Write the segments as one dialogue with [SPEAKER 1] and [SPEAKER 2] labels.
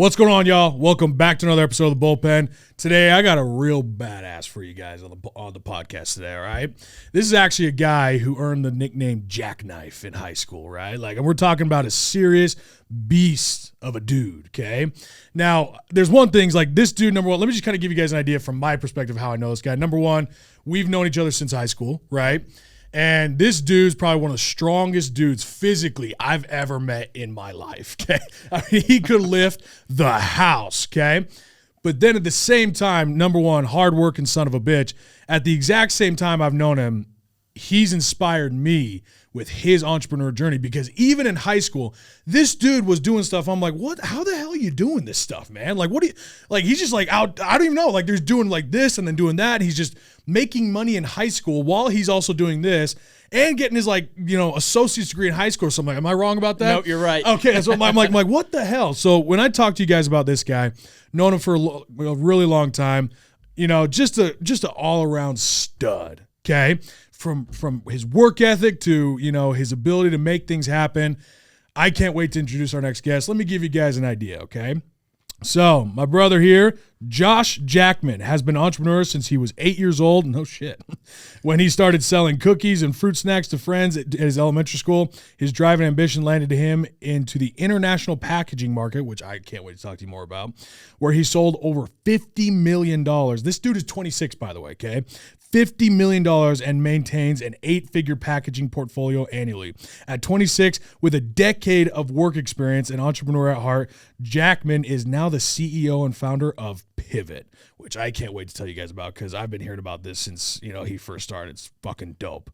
[SPEAKER 1] What's going on, y'all? Welcome back to another episode of The Bullpen. Today, I got a real badass for you guys on the podcast today, all right? This is actually a guy who earned the nickname Jackknife in high school, right? And we're talking about a serious beast of a dude, okay? Now, there's one thing, like this dude, number one, let me just kind of give you guys an idea from my perspective how I know this guy. Number one, we've known each other since high school, right? And this dude's probably one of the strongest dudes physically I've ever met in my life, okay? I mean, he could lift the house, okay? But then at the same time, number one, hardworking son of a bitch. At the exact same time I've known him, he's inspired me with his entrepreneur journey, because even in high school, this dude was doing stuff. I'm like, what? How the hell are you doing this stuff, man? Like, what do you, like, he's just like out, I don't even know. Like, there's doing like this and then doing that. He's just making money in high school while he's also doing this and getting his, like, you know, associate's degree in high school or something. Am I wrong about that?
[SPEAKER 2] No, you're right.
[SPEAKER 1] Okay, so I'm like, what the hell? So when I talk to you guys about this guy, known him for a really long time, you know, just a all-around stud, okay? From his work ethic to, you know, his ability to make things happen. I can't wait to introduce our next guest. Let me give you guys an idea, okay? So my brother here, Josh Jackman, has been an entrepreneur since he was 8 years old. No shit. When he started selling cookies and fruit snacks to friends at his elementary school, his drive and ambition landed him into the international packaging market, which I can't wait to talk to you more about, where he sold over $50 million. This dude is 26, by the way, okay? $50 million and maintains an 8-figure packaging portfolio annually. At 26, with a decade of work experience and entrepreneur at heart, Jackman is now the CEO and founder of Pyvott, which I can't wait to tell you guys about because I've been hearing about this since, you know, he first started. It's fucking dope.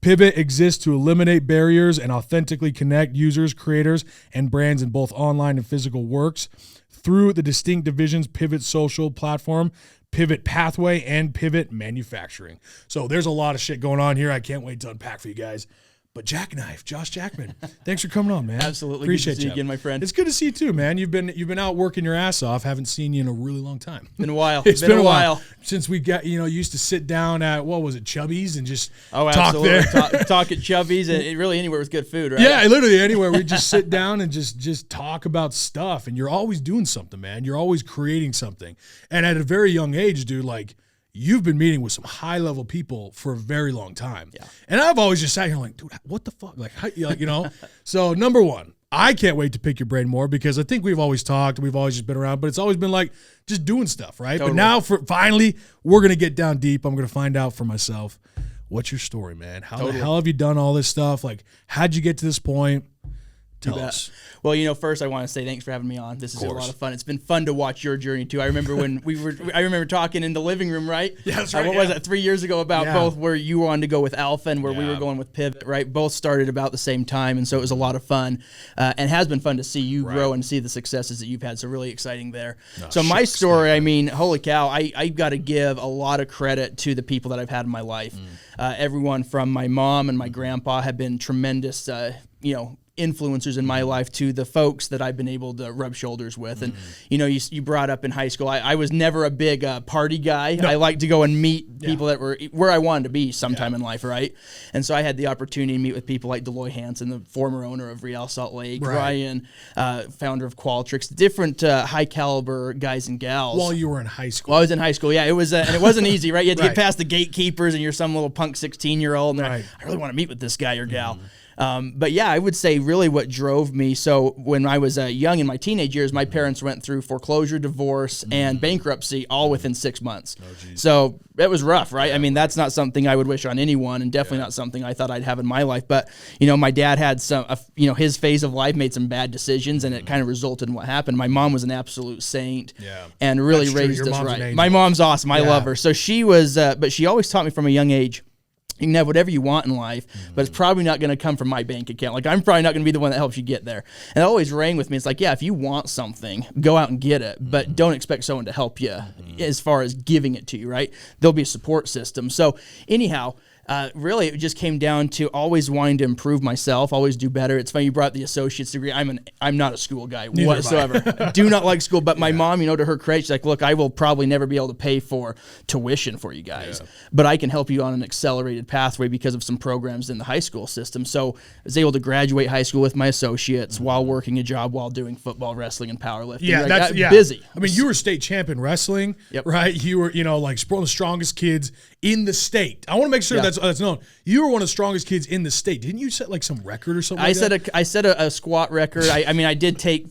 [SPEAKER 1] Pyvott exists to eliminate barriers and authentically connect users, creators, and brands in both online and physical works through the distinct divisions Pyvott Social Platform, Pyvott Pathway, and Pyvott Manufacturing. So there's a lot of shit going on here. I can't wait to unpack for you guys. But Jackknife, Josh Jackman, thanks for coming on, man.
[SPEAKER 2] Absolutely.
[SPEAKER 1] Appreciate
[SPEAKER 2] good to see you again, my friend.
[SPEAKER 1] It's good to see you too, man. You've been out working your ass off. Haven't seen you in a really long time.
[SPEAKER 2] Been a while.
[SPEAKER 1] It's been a while since we got, you know, used to sit down at, what was it, Chubby's and just talk there.
[SPEAKER 2] Talk at Chubby's and really anywhere with good food, right?
[SPEAKER 1] Yeah, literally anywhere. We just sit down and just talk about stuff. And you're always doing something, man. You're always creating something. And at a very young age, dude, like, you've been meeting with some high-level people for a very long time. Yeah. And I've always just sat here like, dude, what the fuck? Like, you know? So, number one, I can't wait to pick your brain more because I think we've always talked, we've always just been around, but it's always been like just doing stuff, right? Totally. But now, finally, we're going to get down deep. I'm going to find out for myself. What's your story, man? How the hell have you done all this stuff? Like, how'd you get to this point? Tell us.
[SPEAKER 2] Well, you know, first I want to say thanks for having me on. This is a lot of fun. It's been fun to watch your journey too. I remember when I remember talking in the living room, right?
[SPEAKER 1] Yeah, that's right.
[SPEAKER 2] What was it, 3 years ago about both where you wanted to go with Alpha and where we were going with Pyvott, right? Both started about the same time, and so it was a lot of fun, and has been fun to see you grow and see the successes that you've had. So really exciting there. So my story, I mean, holy cow, I got to give a lot of credit to the people that I've had in my life. Everyone from my mom and my grandpa have been tremendous, you know, influencers in my life to the folks that I've been able to rub shoulders with. And, you know, you brought up in high school, I was never a big party guy. No. I like to go and meet people that were where I wanted to be sometime in life, right? And so I had the opportunity to meet with people like Deloy Hansen, the former owner of Real Salt Lake, Ryan, founder of Qualtrics, different high caliber guys and gals.
[SPEAKER 1] While you were in high school.
[SPEAKER 2] While I was in high school, yeah. It was, and it wasn't easy, right? You had to get past the gatekeepers and you're some little punk 16-year-old and they're like, I really want to meet with this guy or gal. But yeah, I would say really what drove me. So when I was young in my teenage years, my parents went through foreclosure, divorce, and bankruptcy all within 6 months. So it was rough, right? I mean, that's not something I would wish on anyone, and definitely not something I thought I'd have in my life. But, you know, my dad had you know, his phase of life made some bad decisions, and it kind of resulted in what happened. My mom was an absolute saint and really raised us right. My mom's awesome. I love her. So she was, but she always taught me from a young age, you can have whatever you want in life, but it's probably not going to come from my bank account. Like, I'm probably not going to be the one that helps you get there. And it always rang with me. It's like, yeah, if you want something, go out and get it, but don't expect someone to help you as far as giving it to you, right? There'll be a support system. So anyhow, Really, it just came down to always wanting to improve myself, always do better. It's funny you brought the associate's degree. I'm not a school guy whatsoever. Do not like school. But my mom, to her credit, she's like, look, I will probably never be able to pay for tuition for you guys, but I can help you on an accelerated pathway because of some programs in the high school system. So I was able to graduate high school with my associates while working a job while doing football, wrestling, and powerlifting.
[SPEAKER 1] Yeah,
[SPEAKER 2] busy.
[SPEAKER 1] I mean, you were state champion wrestling, right? You were, like one of the strongest kids in the state. I want to make sure that's known. You were one of the strongest kids in the state. Didn't you set like some record or something?
[SPEAKER 2] I set a squat record. I did take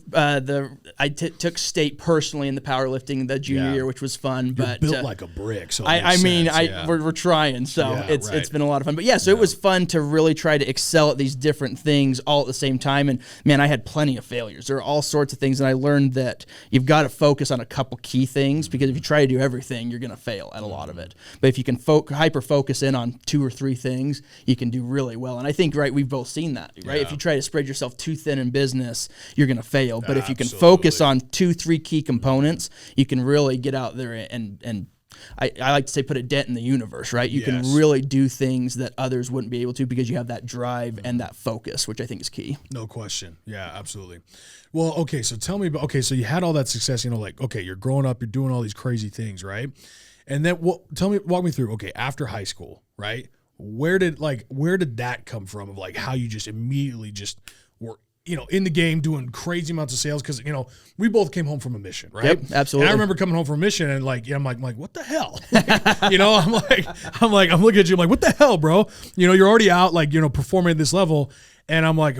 [SPEAKER 2] took state personally in the powerlifting the junior year, which was fun. But
[SPEAKER 1] built like a brick. So
[SPEAKER 2] we're trying. So it's been a lot of fun. But so it was fun to really try to excel at these different things all at the same time. And man, I had plenty of failures. There are all sorts of things, and I learned that you've got to focus on a couple key things, because if you try to do everything, you're going to fail at a lot of it. But if you can hyper focus in on 2 or 3 things, you can do really well. And I think we've both seen that, right? If you try to spread yourself too thin in business, you're going to fail. But if you can focus on 2-3 key components, you can really get out there and I like to say put a dent in the universe, right? You can really do things that others wouldn't be able to because you have that drive and that focus, which I think is key.
[SPEAKER 1] No question. Yeah, absolutely. Well, okay, so tell me about, so you had all that success, you're growing up, you're doing all these crazy things, right? And then walk me through, after high school, right? Where did that come from of how you just immediately just were, in the game doing crazy amounts of sales? Because, we both came home from a mission, right?
[SPEAKER 2] Yep, absolutely.
[SPEAKER 1] And I remember coming home from a mission and I'm like, what the hell? I'm looking at you, I'm like, what the hell, bro? You're already out, performing at this level. And I'm like,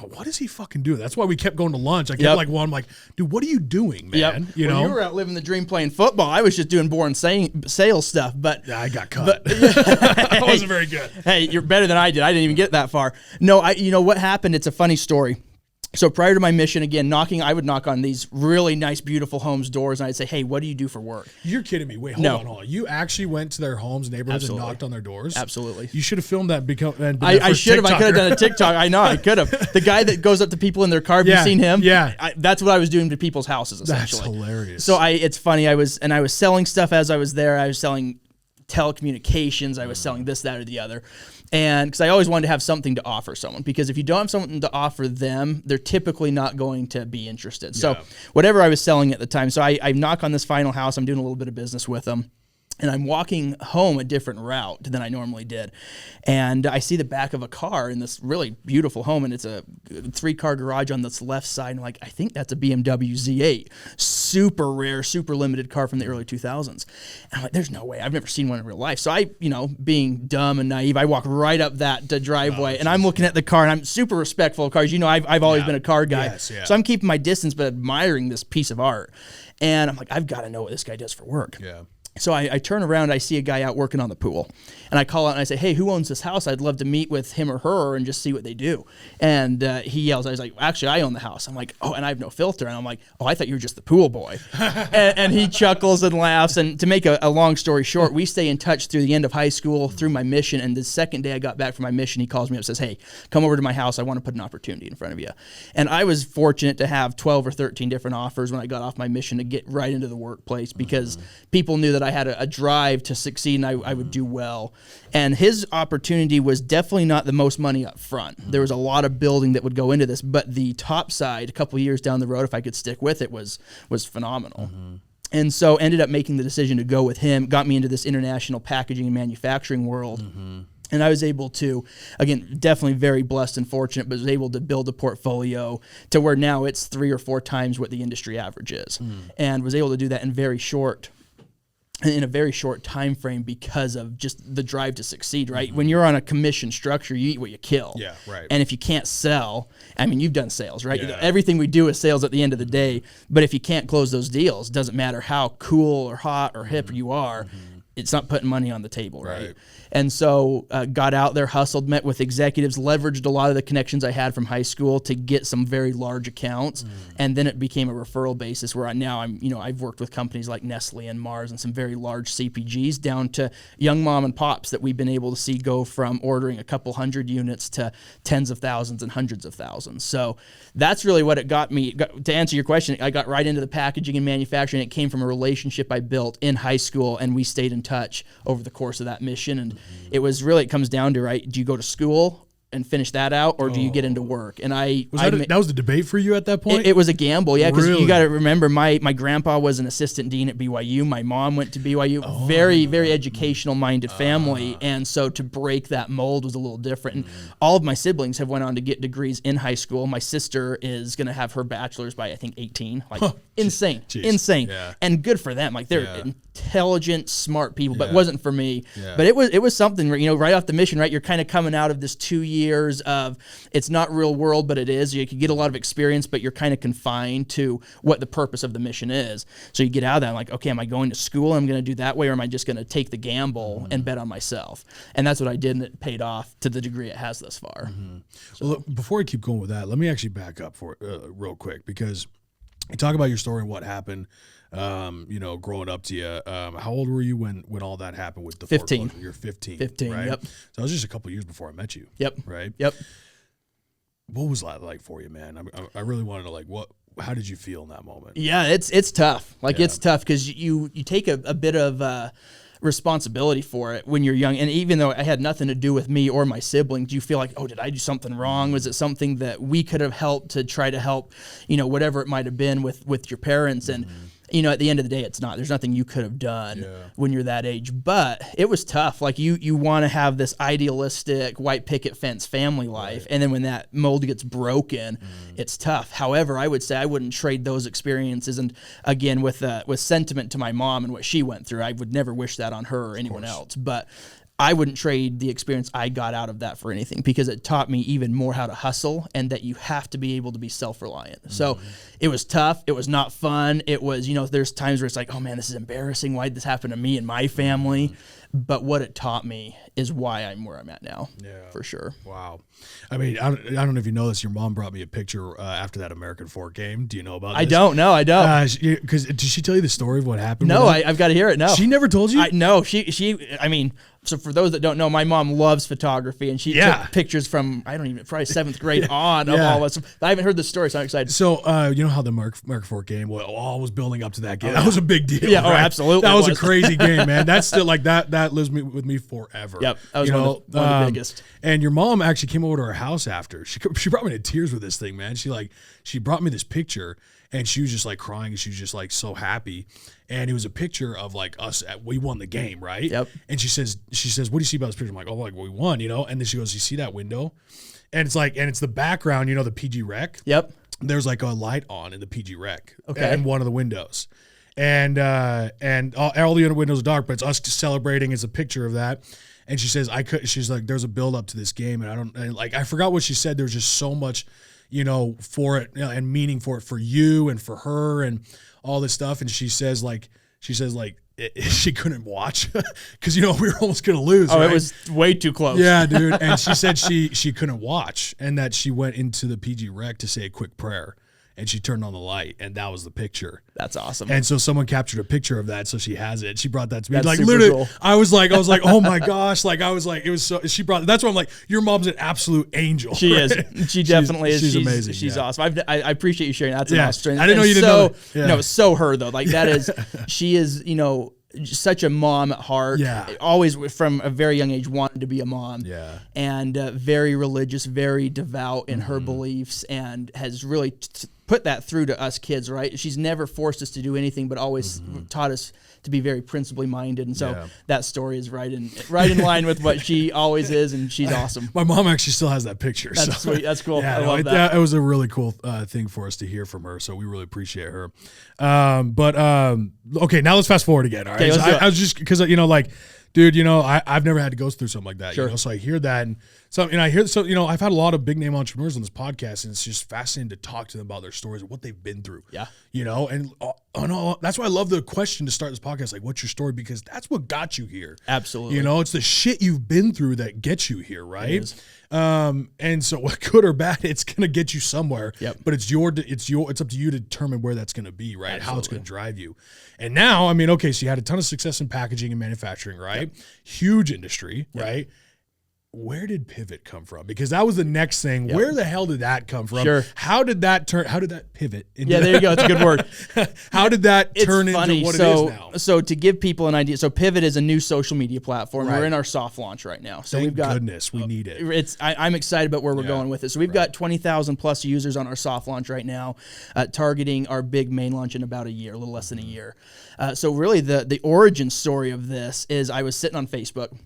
[SPEAKER 1] what is he fucking doing? That's why we kept going to lunch. I kept I'm like, dude, what are you doing, man?
[SPEAKER 2] You were out living the dream playing football. I was just doing boring sales stuff, but
[SPEAKER 1] I got cut. I wasn't very good.
[SPEAKER 2] Hey, you're better than I did. I didn't even get that far. No, what happened? It's a funny story. So prior to my mission, again, I would knock on these really nice, beautiful homes' doors, and I'd say, hey, what do you do for work?
[SPEAKER 1] You're kidding me. Wait, hold on. You actually went to their homes, neighborhoods, and knocked on their doors?
[SPEAKER 2] Absolutely.
[SPEAKER 1] You should have filmed that.
[SPEAKER 2] I should have. I could have done a TikTok. I know. I could have. The guy that goes up to people in their car, have you seen him?
[SPEAKER 1] Yeah.
[SPEAKER 2] That's what I was doing to people's houses, essentially.
[SPEAKER 1] That's hilarious.
[SPEAKER 2] So it's funny. I was selling stuff as I was there. I was selling telecommunications. I was selling this, that, or the other. And because I always wanted to have something to offer someone, because if you don't have something to offer them, they're typically not going to be interested. So whatever I was selling at the time. So I knock on this final house. I'm doing a little bit of business with them. And I'm walking home a different route than I normally did. And I see the back of a car in this really beautiful home, and it's a 3-car garage on this left side. And I'm like, I think that's a BMW Z8. Super rare, super limited car from the early 2000s. And I'm like, there's no way. I've never seen one in real life. So I, being dumb and naive, I walk right up that driveway, and I'm looking at the car, and I'm super respectful of cars. I've always been a car guy. So I'm keeping my distance, but admiring this piece of art. And I'm like, I've got to know what this guy does for work.
[SPEAKER 1] Yeah.
[SPEAKER 2] So I turn around, I see a guy out working on the pool, and I call out and I say, hey, who owns this house? I'd love to meet with him or her and just see what they do. And he yells, I was like, actually, I own the house. I'm like, oh, and I have no filter. And I'm like, oh, I thought you were just the pool boy. and he chuckles and laughs. And to make a long story short, we stay in touch through the end of high school, through my mission. And the second day I got back from my mission, he calls me up and says, hey, come over to my house. I want to put an opportunity in front of you. And I was fortunate to have 12 or 13 different offers when I got off my mission to get right into the workplace, because people knew that I had a drive to succeed, and I would do well. And his opportunity was definitely not the most money up front. There was a lot of building that would go into this, but the top side, a couple of years down the road, if I could stick with it, was phenomenal. And so ended up making the decision to go with him, got me into this international packaging and manufacturing world. And I was able to, again, definitely very blessed and fortunate, but was able to build a portfolio to where now it's 3 or 4 times what the industry average is. And was able to do that in a very short time frame because of just the drive to succeed, right? When you're on a commission structure, you eat what you kill.
[SPEAKER 1] Yeah, right.
[SPEAKER 2] And if you can't sell, I mean, you've done sales, right? Yeah. Everything we do is sales at the end of the day. But if you can't close those deals, doesn't matter how cool or hot or hip you are, it's not putting money on the table, right? And so got out there, hustled, met with executives, leveraged a lot of the connections I had from high school to get some very large accounts. And then it became a referral basis where I've worked with companies like Nestle and Mars and some very large CPGs down to young mom and pops that we've been able to see go from ordering a couple hundred units to tens of thousands and hundreds of thousands. So that's really what it got me. To answer your question, I got right into the packaging and manufacturing. It came from a relationship I built in high school, and we stayed in touch over the course of that mission. And it comes down to, right, do you go to school and finish that out, or do you get into work? And
[SPEAKER 1] that was the debate for you at that point?
[SPEAKER 2] It was a gamble, yeah, because
[SPEAKER 1] Really?
[SPEAKER 2] you got to remember, my grandpa was an assistant dean at BYU. My mom went to BYU. Very, very educational-minded family, and so to break that mold was a little different. And all of my siblings have went on to get degrees in high school. My sister is going to have her bachelor's by, I think, 18. Like, insane.
[SPEAKER 1] Jeez.
[SPEAKER 2] Insane.
[SPEAKER 1] Yeah.
[SPEAKER 2] And good for them. Like, they're intelligent, smart people, but it
[SPEAKER 1] Yeah.
[SPEAKER 2] wasn't for me.
[SPEAKER 1] Yeah.
[SPEAKER 2] But it was something, you know, right off the mission, right? You're kind of coming out of this 2 years of, it's not real world, but it is. You could get a lot of experience, but you're kind of confined to what the purpose of the mission is. So you get out of that, like, okay, am I going to school and I'm going to do that way, or am I just going to take the gamble and bet on myself? And that's what I did, and it paid off to the degree it has thus far.
[SPEAKER 1] So, well, before I keep going with that, let me actually back up for real quick, because you talk about your story and what happened, you know, growing up to you. How old were you when all that happened with the
[SPEAKER 2] 15.
[SPEAKER 1] You're 15.
[SPEAKER 2] 15,
[SPEAKER 1] right?
[SPEAKER 2] yep.
[SPEAKER 1] So that was just a couple years before I met you.
[SPEAKER 2] Yep.
[SPEAKER 1] Right?
[SPEAKER 2] Yep.
[SPEAKER 1] What was that like for you, man? I really wanted to, like, how did you feel in that moment?
[SPEAKER 2] Yeah, it's tough. Like, it's tough because you take a bit of responsibility for it when you're young. And even though it had nothing to do with me or my siblings, you feel like, oh, did I do something wrong? Was it something that we could have helped to try to help, you know, whatever it might have been with your parents? And you know, at the end of the day, it's not. There's nothing you could have done when you're that age. But it was tough. Like, you want to have this idealistic white picket fence family life, and then when that mold gets broken, it's tough. However, I would say I wouldn't trade those experiences. And again, with sentiment to my mom and what she went through, I would never wish that on her or anyone else. But I wouldn't trade the experience I got out of that for anything, because it taught me even more how to hustle and that you have to be able to be self-reliant. So it was tough. It was not fun. It was, you know, there's times where it's like, oh man, this is embarrassing. Why did this happen to me and my family? But what it taught me is why I'm where I'm at now, for sure.
[SPEAKER 1] Wow. I mean, I don't know if you know this. Your mom brought me a picture after that American fork game. Do you know about this?
[SPEAKER 2] I don't.
[SPEAKER 1] Because did she tell you the story of what happened?
[SPEAKER 2] No, I've got to hear it. No.
[SPEAKER 1] She never told you?
[SPEAKER 2] No, I mean, so for those that don't know, my mom loves photography, and she took pictures from, probably 7th grade on of all this. I haven't heard the story, so I'm excited.
[SPEAKER 1] So, you know how the American fork game was building up to that game? That was a big deal.
[SPEAKER 2] Yeah,
[SPEAKER 1] right?
[SPEAKER 2] Absolutely.
[SPEAKER 1] That was a crazy game, man. That's still, like, that lives with me forever.
[SPEAKER 2] Yep, that was one of the biggest.
[SPEAKER 1] And your mom actually came over to our house after. She brought me to tears with this thing, man. She brought me this picture, and she was just like crying, and she was just like so happy. And it was a picture of like us. We won the game, right?
[SPEAKER 2] Yep.
[SPEAKER 1] And she says, what do you see about this picture? I'm like, oh, like we won, you know. And then she goes, you see that window? And it's like, and it's the background, you know, the PG Rec.
[SPEAKER 2] Yep.
[SPEAKER 1] There's like a light on in the PG Rec.
[SPEAKER 2] Okay.
[SPEAKER 1] In one of the windows. And all the other windows are dark, but it's us celebrating. It's a picture of that. And she says, she's like, there's a build up to this game, and I forgot what she said. There was just so much, you know, for it, you know, and meaning for it, for you and for her and all this stuff. And she says she couldn't watch because, you know, we were almost going to lose.
[SPEAKER 2] Oh,
[SPEAKER 1] right?
[SPEAKER 2] It was way too close.
[SPEAKER 1] Yeah, dude. And she said she couldn't watch, and that she went into the PG Rec to say a quick prayer. And she turned on the light, and that was the picture.
[SPEAKER 2] That's awesome.
[SPEAKER 1] And so someone captured a picture of that, so she has it. She brought that to me.
[SPEAKER 2] That's
[SPEAKER 1] like
[SPEAKER 2] super
[SPEAKER 1] literally,
[SPEAKER 2] cool.
[SPEAKER 1] I was like, oh my gosh, like I was like, it was so. She brought. That's why I'm like, your mom's an absolute angel.
[SPEAKER 2] She
[SPEAKER 1] right?
[SPEAKER 2] is. She definitely is.
[SPEAKER 1] She's amazing.
[SPEAKER 2] She's awesome. I appreciate you sharing. That's an awesome story.
[SPEAKER 1] I didn't know you didn't know that. Yeah.
[SPEAKER 2] No, so her though. Like that is. She is. You know, such a mom at heart.
[SPEAKER 1] Yeah.
[SPEAKER 2] Always from a very young age wanted to be a mom.
[SPEAKER 1] Yeah.
[SPEAKER 2] And very religious, very devout in her beliefs, and has really put that through to us kids, right? She's never forced us to do anything, but always taught us to be very principally minded. And so that story is right in line with what she always is, and she's awesome.
[SPEAKER 1] My mom actually still has that picture.
[SPEAKER 2] That's sweet. That's cool.
[SPEAKER 1] Yeah,
[SPEAKER 2] I love that.
[SPEAKER 1] It was a really cool thing for us to hear from her, so we really appreciate her. Okay, now let's fast forward again. All right,
[SPEAKER 2] Okay,
[SPEAKER 1] I was just because, you know, like, dude, you know, I've never had to go through something like that.
[SPEAKER 2] Sure.
[SPEAKER 1] You know, so I hear that, and I hear, you know, I've had a lot of big name entrepreneurs on this podcast, and it's just fascinating to talk to them about their stories and what they've been through.
[SPEAKER 2] Yeah.
[SPEAKER 1] You know, and that's why I love the question to start this podcast, like, what's your story? Because that's what got you here.
[SPEAKER 2] Absolutely.
[SPEAKER 1] You know, it's the shit you've been through that gets you here, right? And so, what good or bad, it's gonna get you somewhere.
[SPEAKER 2] Yep.
[SPEAKER 1] But it's up to you to determine where that's gonna be, right? Absolutely. How it's gonna drive you. And now, I mean, okay, so you had a ton of success in packaging and manufacturing, right? Yep. Huge industry, right? where did Pyvott come from? Because that was the next thing. Yep. Where the hell did that come from?
[SPEAKER 2] Sure.
[SPEAKER 1] How did that pivot into
[SPEAKER 2] there you go. It's a good word.
[SPEAKER 1] How did that turn into what it is now?
[SPEAKER 2] So to give people an idea, so Pyvott is a new social media platform.
[SPEAKER 1] Right.
[SPEAKER 2] We're in our soft launch right now. So
[SPEAKER 1] Thank goodness, we need it.
[SPEAKER 2] I'm excited about where we're going with it. So we've got 20,000 plus users on our soft launch right now, targeting our big main launch in about a year, a little less than a year. So really the origin story of this is I was sitting on Facebook,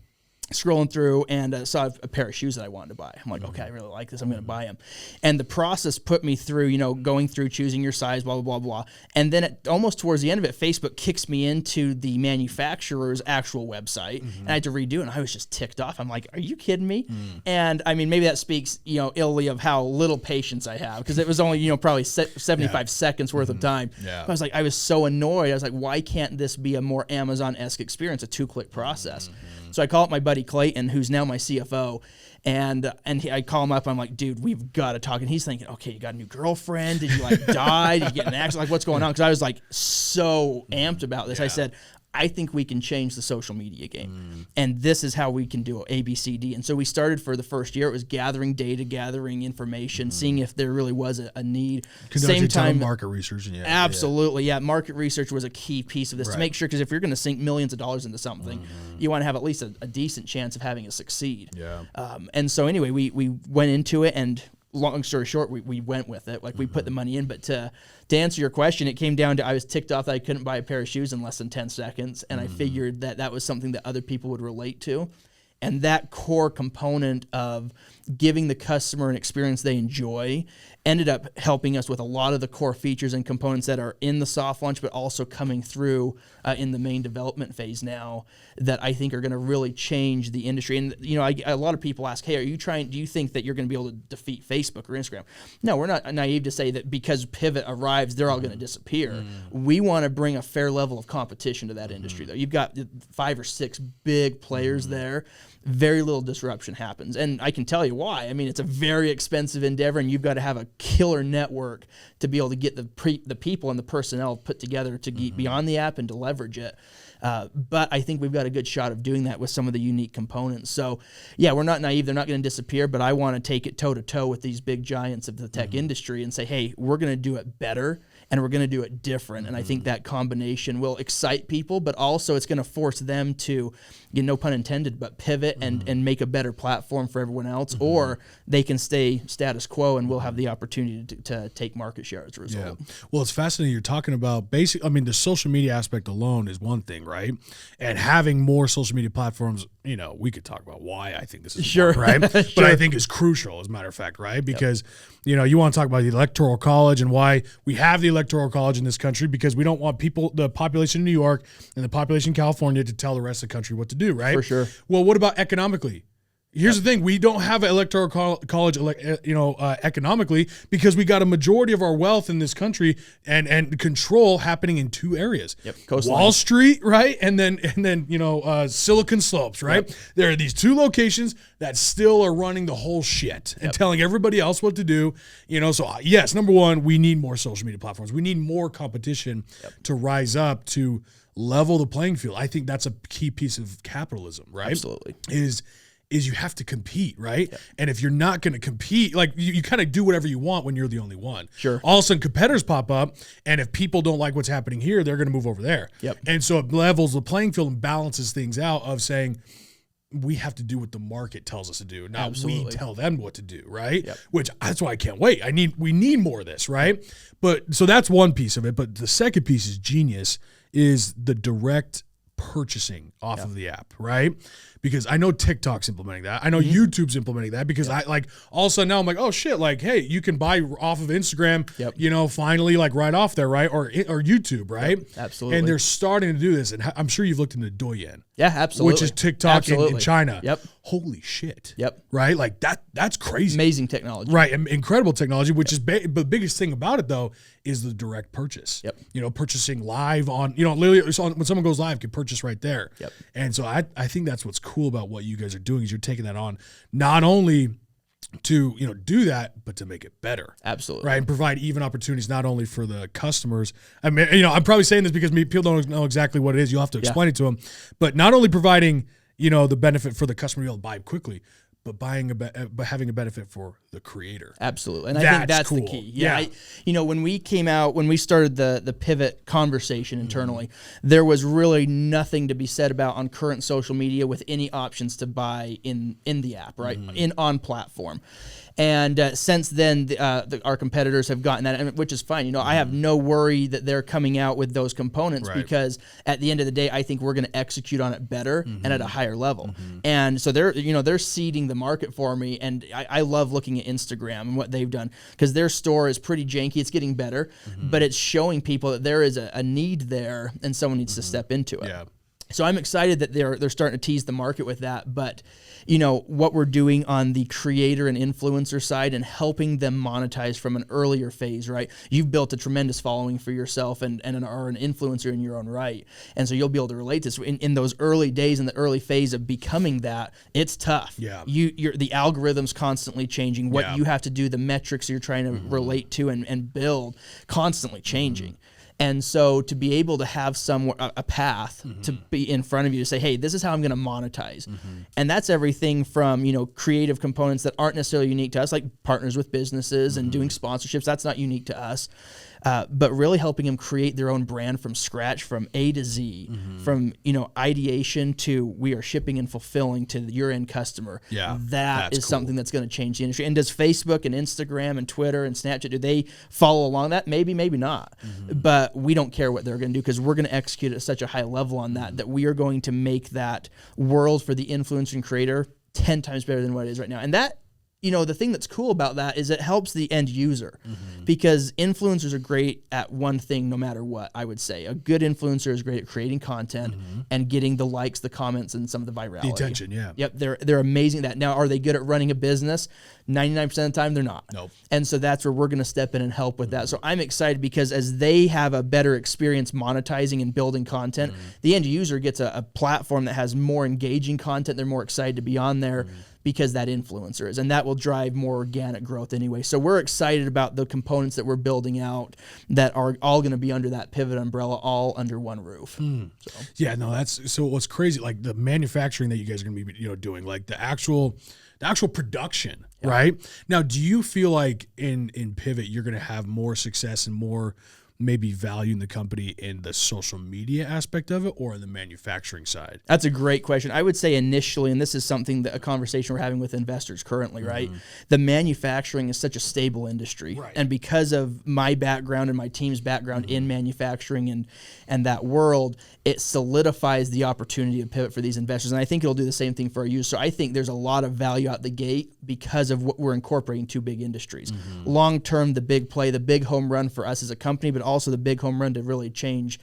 [SPEAKER 2] scrolling through, and saw a pair of shoes that I wanted to buy. I'm like, okay, I really like this. I'm going to buy them. And the process put me through, going through choosing your size, blah, blah, blah, blah. And then almost towards the end of it, Facebook kicks me into the manufacturer's actual website, and I had to redo it. And I was just ticked off. I'm like, are you kidding me? And I mean, maybe that speaks, illy of how little patience I have, because it was only, probably 75 seconds worth of time.
[SPEAKER 1] Yeah.
[SPEAKER 2] But I was so annoyed. I was like, why can't this be a more Amazon-esque experience, a 2-click process? So I call up my buddy Clayton, who's now my CFO, and I call him up. I'm like, dude, we've got to talk. And he's thinking, okay, you got a new girlfriend? Did you die? Did you get in an accident? What's going on? Because I was so amped about this. I said, I think we can change the social media game. And this is how we can do it, A, B, C, D. And so we started for the first year. It was gathering data, gathering information, seeing if there really was a need.
[SPEAKER 1] Same time, market research.
[SPEAKER 2] Absolutely, yeah. Market research was a key piece of this to make sure, because if you're going to sink millions of dollars into something, you want to have at least a decent chance of having it succeed.
[SPEAKER 1] Yeah.
[SPEAKER 2] And so anyway, we went into it, and long story short, we went with it. We put the money in. But to answer your question, it came down to I was ticked off that I couldn't buy a pair of shoes in less than 10 seconds. And I figured that was something that other people would relate to. And that core component of giving the customer an experience they enjoy ended up helping us with a lot of the core features and components that are in the soft launch, but also coming through in the main development phase now, that I think are going to really change the industry. And a lot of people ask, hey, do you think that you're going to be able to defeat Facebook or Instagram? No, we're not naive to say that because Pyvott arrives, they're all going to disappear. We want to bring a fair level of competition to that industry, though. You've got 5 or 6 big players there. Very little disruption happens. And I can tell you why. I mean, it's a very expensive endeavor, and you've got to have a killer network to be able to get the people and the personnel put together to get beyond the app and to leverage it. But I think we've got a good shot of doing that with some of the unique components. So, yeah, we're not naive. They're not going to disappear, but I want to take it toe-to-toe with these big giants of the tech industry and say, hey, we're going to do it better, and we're going to do it different. And I think that combination will excite people, but also it's going to force them to, no pun intended, but pivot and make a better platform for everyone else, or they can stay status quo, and we'll have the opportunity to take market share as a result.
[SPEAKER 1] Yeah. Well, it's fascinating. You're talking about the social media aspect alone is one thing, right? And having more social media platforms, we could talk about why I think this is important, right? But I think it's crucial, as a matter of fact, right? Because, you want to talk about the Electoral College and why we have the Electoral College in this country, because we don't want the population in New York and the population in California to tell the rest of the country what to do, right?
[SPEAKER 2] For sure.
[SPEAKER 1] Well, what about economically? Here's the thing. We don't have an electoral college, economically, because we got a majority of our wealth in this country and control happening in 2 areas. Wall Street, right? And then Silicon Slopes, right? Yep. There are these 2 locations that still are running the whole shit and telling everybody else what to do. So yes, number one, we need more social media platforms. We need more competition to rise up to level the playing field. I think that's a key piece of capitalism, right?
[SPEAKER 2] Absolutely.
[SPEAKER 1] Is you have to compete, right? Yep. And if you're not going to compete, you kind of do whatever you want when you're the only one.
[SPEAKER 2] Sure.
[SPEAKER 1] All of a sudden, competitors pop up, and if people don't like what's happening here, they're going to move over there.
[SPEAKER 2] Yep.
[SPEAKER 1] And so it levels the playing field and balances things out of saying, we have to do what the market tells us to do, not we tell them what to do, right?
[SPEAKER 2] Yep.
[SPEAKER 1] Which that's why I can't wait. We need more of this, right? But so that's one piece of it. But the second piece is genius, is the direct purchasing off of the app, right? Because I know TikTok's implementing that. I know YouTube's implementing that, because I all of a sudden now I'm like, oh shit, hey, you can buy off of Instagram, finally right off there, right? Or YouTube, right?
[SPEAKER 2] Yep, absolutely.
[SPEAKER 1] And they're starting to do this. And I'm sure you've looked into Douyin.
[SPEAKER 2] Yeah, absolutely.
[SPEAKER 1] Which is TikTok in China.
[SPEAKER 2] Yep.
[SPEAKER 1] Holy shit.
[SPEAKER 2] Yep.
[SPEAKER 1] Right? That's crazy.
[SPEAKER 2] Amazing technology.
[SPEAKER 1] Right. Incredible technology, which is but the biggest thing about it, though, is the direct purchase.
[SPEAKER 2] Yep.
[SPEAKER 1] Purchasing live on, literally when someone goes live, can purchase right there.
[SPEAKER 2] Yep.
[SPEAKER 1] And so I think that's what's cool about what you guys are doing, is you're taking that on, not only to do that, but to make it better.
[SPEAKER 2] Absolutely.
[SPEAKER 1] Right. And provide even opportunities not only for the customers. I mean, I'm probably saying this because people don't know exactly what it is. You'll have to explain it to them. But not only providing, the benefit for the customer to be able to buy quickly, but but having a benefit for the creator.
[SPEAKER 2] Absolutely. And I think that's cool. The key. Yeah. When we started the Pyvott conversation internally, there was really nothing to be said about on current social media with any options to buy in the app, right? On platform. And since then, our competitors have gotten that, which is fine. I have no worry that they're coming out with those components because at the end of the day, I think we're going to execute on it better and at a higher level. And so they're seeding the market for me, and I love looking at Instagram and what they've done because their store is pretty janky. It's getting better, but it's showing people that there is a need there, and someone needs to step into it. Yeah. So I'm excited that they're starting to tease the market with that, but what we're doing on the creator and influencer side and helping them monetize from an earlier phase, right? You've built a tremendous following for yourself and are an influencer in your own right, and so you'll be able to relate to this. In those early days, in the early phase of becoming that, it's tough. Yeah, the algorithm's constantly changing. What you have to do, the metrics you're trying to relate to and build, constantly changing. And so to be able to have a path to be in front of you to say, hey, this is how I'm going to monetize. And that's everything from, creative components that aren't necessarily unique to us, like partners with businesses and doing sponsorships. That's not unique to us. But really helping them create their own brand from scratch, from A to Z, from ideation to we are shipping and fulfilling to your end customer. Yeah, that is cool. Something that's going to change the industry. And does Facebook and Instagram and Twitter and Snapchat, do they follow along that? Maybe, maybe not. But we don't care what they're going to do because we're going to execute at such a high level on that we are going to make that world for the influencer and creator 10 times better than what it is right now. And that, the thing that's cool about that is it helps the end user because influencers are great at one thing no matter what, I would say. A good influencer is great at creating content and getting the likes, the comments, and some of the virality. The
[SPEAKER 1] attention, yeah.
[SPEAKER 2] Yep, they're amazing at that. Now, are they good at running a business? 99% of the time, they're not. Nope. And so that's where we're going to step in and help with that. So I'm excited because as they have a better experience monetizing and building content, the end user gets a platform that has more engaging content. They're more excited to be on there because that influencer is, and that will drive more organic growth anyway. So we're excited about the components that we're building out that are all going to be under that Pyvott umbrella, all under one roof. So.
[SPEAKER 1] Yeah, no, so what's crazy, like the manufacturing that you guys are going to be doing, like the actual production, right? Now, do you feel like in Pyvott you're going to have more success and more maybe value in the company in the social media aspect of it or in the manufacturing side?
[SPEAKER 2] That's a great question. I would say initially, and this is something that a conversation we're having with investors currently, right? The manufacturing is such a stable industry. Right. And because of my background and my team's background in manufacturing and that world, it solidifies the opportunity of Pyvott for these investors. And I think it'll do the same thing for our users. So I think there's a lot of value out the gate because of what we're incorporating two big industries. Long-term, the big play, the big home run for us as a company, but also the big home run to really change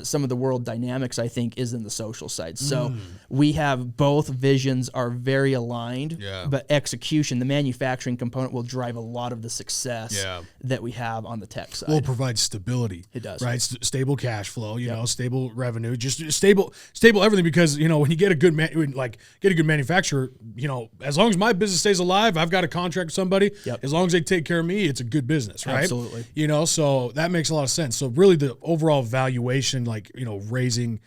[SPEAKER 2] some of the world dynamics, I think, is in the social side. So we have both visions are very aligned, but execution, the manufacturing component will drive a lot of the success that we have on the tech side.
[SPEAKER 1] Well, it provides stability.
[SPEAKER 2] It does.
[SPEAKER 1] Right? Stable cash flow, stable revenue, just stable everything because, when you get a good manufacturer, as long as my business stays alive, I've got a contract with somebody. As long as they take care of me, it's a good business, right?
[SPEAKER 2] Absolutely.
[SPEAKER 1] So that makes a lot of sense. So really the overall valuation, raising,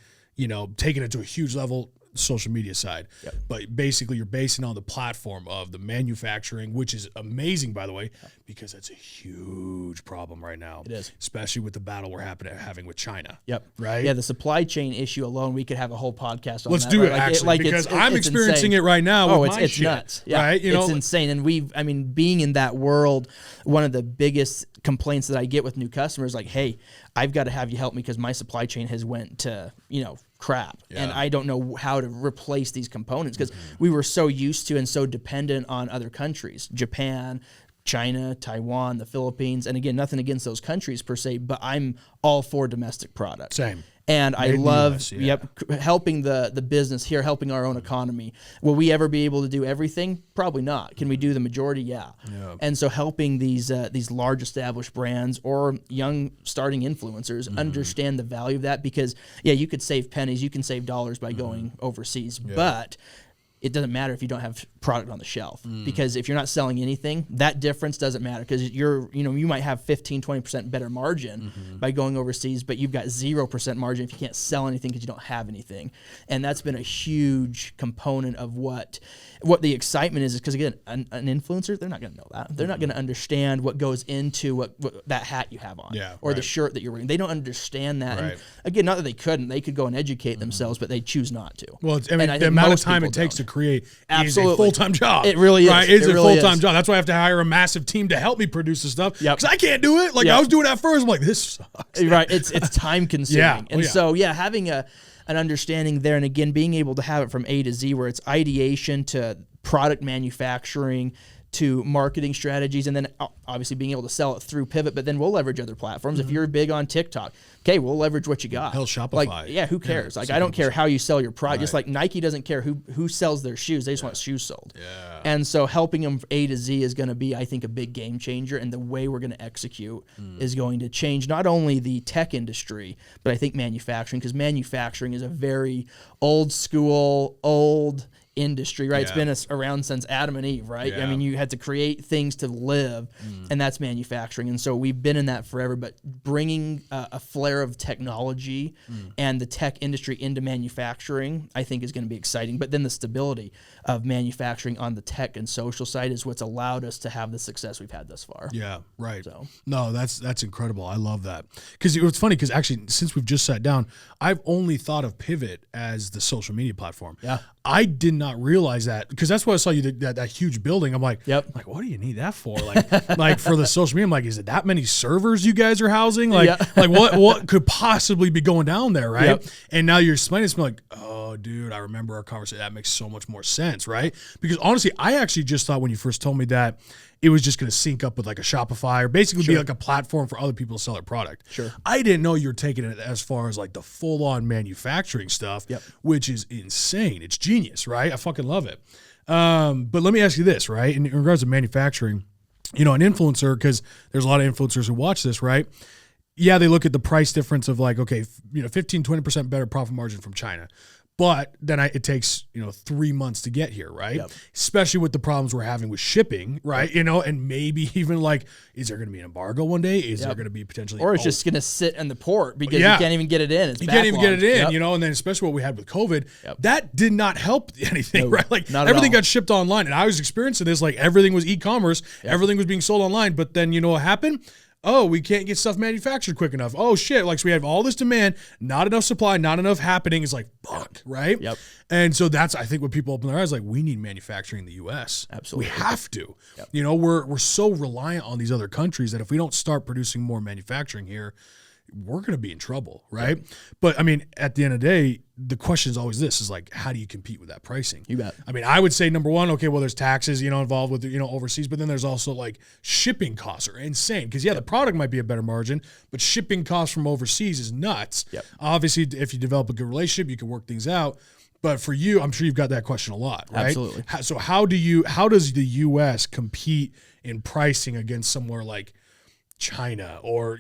[SPEAKER 1] taking it to a huge level, social media side. But basically you're basing on the platform of the manufacturing, which is amazing, by the way, because that's a huge problem right now.
[SPEAKER 2] It is.
[SPEAKER 1] Especially with the battle we're having with China.
[SPEAKER 2] Right? Yeah, the supply chain issue alone, we could have a whole podcast on
[SPEAKER 1] Let's
[SPEAKER 2] that.
[SPEAKER 1] do it, actually, because I'm experiencing it right now with my
[SPEAKER 2] it's
[SPEAKER 1] shit.
[SPEAKER 2] Nuts. Yeah,
[SPEAKER 1] right?
[SPEAKER 2] It's insane. And being in that world, one of the biggest complaints that I get with new customers, like, hey, I've got to have you help me because my supply chain has went to, crap. And I don't know how to replace these components because we were so used to and so dependent on other countries, Japan, China, Taiwan, the Philippines. And again, nothing against those countries per se, but I'm all for domestic products.
[SPEAKER 1] Same.
[SPEAKER 2] And I love helping the business here, helping our own economy. Will we ever be able to do everything? Probably not. Can we do the majority? Yeah. And so helping these large established brands or young starting influencers understand the value of that because, you could save pennies, you can save dollars by going overseas, but it doesn't matter if you don't have product on the shelf. Because if you're not selling anything, that difference doesn't matter, because you might have 15-20% better margin by going overseas, but you've got 0% margin if you can't sell anything because you don't have anything. And that's been a huge component of what the excitement is because, again, an influencer, they're not going to know that. They're not going to understand what goes into what that hat you have on or the shirt that you're wearing. They don't understand that. And again, not that they couldn't. They could go and educate themselves, but they choose not to.
[SPEAKER 1] Well, the amount of time it takes to create is a full-time job.
[SPEAKER 2] It really is.
[SPEAKER 1] Right? It's a full-time job. That's why I have to hire a massive team to help me produce this stuff because I can't do it. Like I was doing it at first. I'm like, this sucks.
[SPEAKER 2] Right. It's time consuming. And so, having an understanding there, and again, being able to have it from A to Z, where it's ideation to product manufacturing to marketing strategies, and then obviously being able to sell it through Pyvott, but then we'll leverage other platforms. If you're big on TikTok, okay, we'll leverage what you got.
[SPEAKER 1] Hell, Shopify.
[SPEAKER 2] Who cares? I don't care how you sell your product. Just like Nike doesn't care who sells their shoes. They just want shoes sold. Yeah. And so helping them from A to Z is going to be, I think, a big game changer, and the way we're going to execute is going to change not only the tech industry, but I think manufacturing, because manufacturing is a very old school, industry, right? It's been around since Adam and Eve, right? I mean, you had to create things to live, and that's manufacturing. And so we've been in that forever, but bringing a flair of technology and the tech industry into manufacturing, I think is going to be exciting. But then the stability of manufacturing on the tech and social side is what's allowed us to have the success we've had thus far.
[SPEAKER 1] Yeah, right. So no, that's incredible. I love that. Because it's funny, because actually, since we've just sat down, I've only thought of Pyvott as the social media platform. Yeah. I did not realize that, because that's why I saw you that huge building. I'm like, what do you need that for? Like for the social media, I'm like, is it that many servers you guys are housing? Like what could possibly be going down there, right? Yep. And now you're explaining to me like, oh, dude, I remember our conversation. That makes so much more sense, right? Because honestly, I actually just thought when you first told me that it was just going to sync up with like a Shopify or basically be like a platform for other people to sell their product. Sure. I didn't know you were taking it as far as like the full-on manufacturing stuff, which is insane. It's genius, right? I fucking love it. But let me ask you this, right? In regards to manufacturing, an influencer, because there's a lot of influencers who watch this, right? Yeah, they look at the price difference of like, okay, 15-20% better profit margin from China. But then it takes, 3 months to get here, right? Yep. Especially with the problems we're having with shipping, right? And maybe even like, is there going to be an embargo one day? Is there going to be potentially...
[SPEAKER 2] Or it's just going to sit in the port because you can't even get it in.
[SPEAKER 1] You can't even get it in, and then especially what we had with COVID, that did not help anything, right? Like everything got shipped online. And I was experiencing this, like everything was e-commerce, everything was being sold online. But then you know what happened? Oh, we can't get stuff manufactured quick enough. Oh, shit. Like, so we have all this demand, not enough supply, not enough happening. It's like, fuck, right? Yep. And so that's, I think, when people open their eyes, like, we need manufacturing in the U.S.
[SPEAKER 2] Absolutely.
[SPEAKER 1] We have to. Yep. We're so reliant on these other countries that if we don't start producing more manufacturing here, we're going to be in trouble, right? Yep. But, I mean, at the end of the day, the question is always this, is like, how do you compete with that pricing?
[SPEAKER 2] You bet.
[SPEAKER 1] I mean, I would say, number one, okay, well, there's taxes, involved with, overseas, but then there's also, like, shipping costs are insane. Because, the product might be a better margin, but shipping costs from overseas is nuts. Yep. Obviously, if you develop a good relationship, you can work things out. But for you, I'm sure you've got that question a lot, right?
[SPEAKER 2] Absolutely.
[SPEAKER 1] So how does the U.S. compete in pricing against somewhere like China or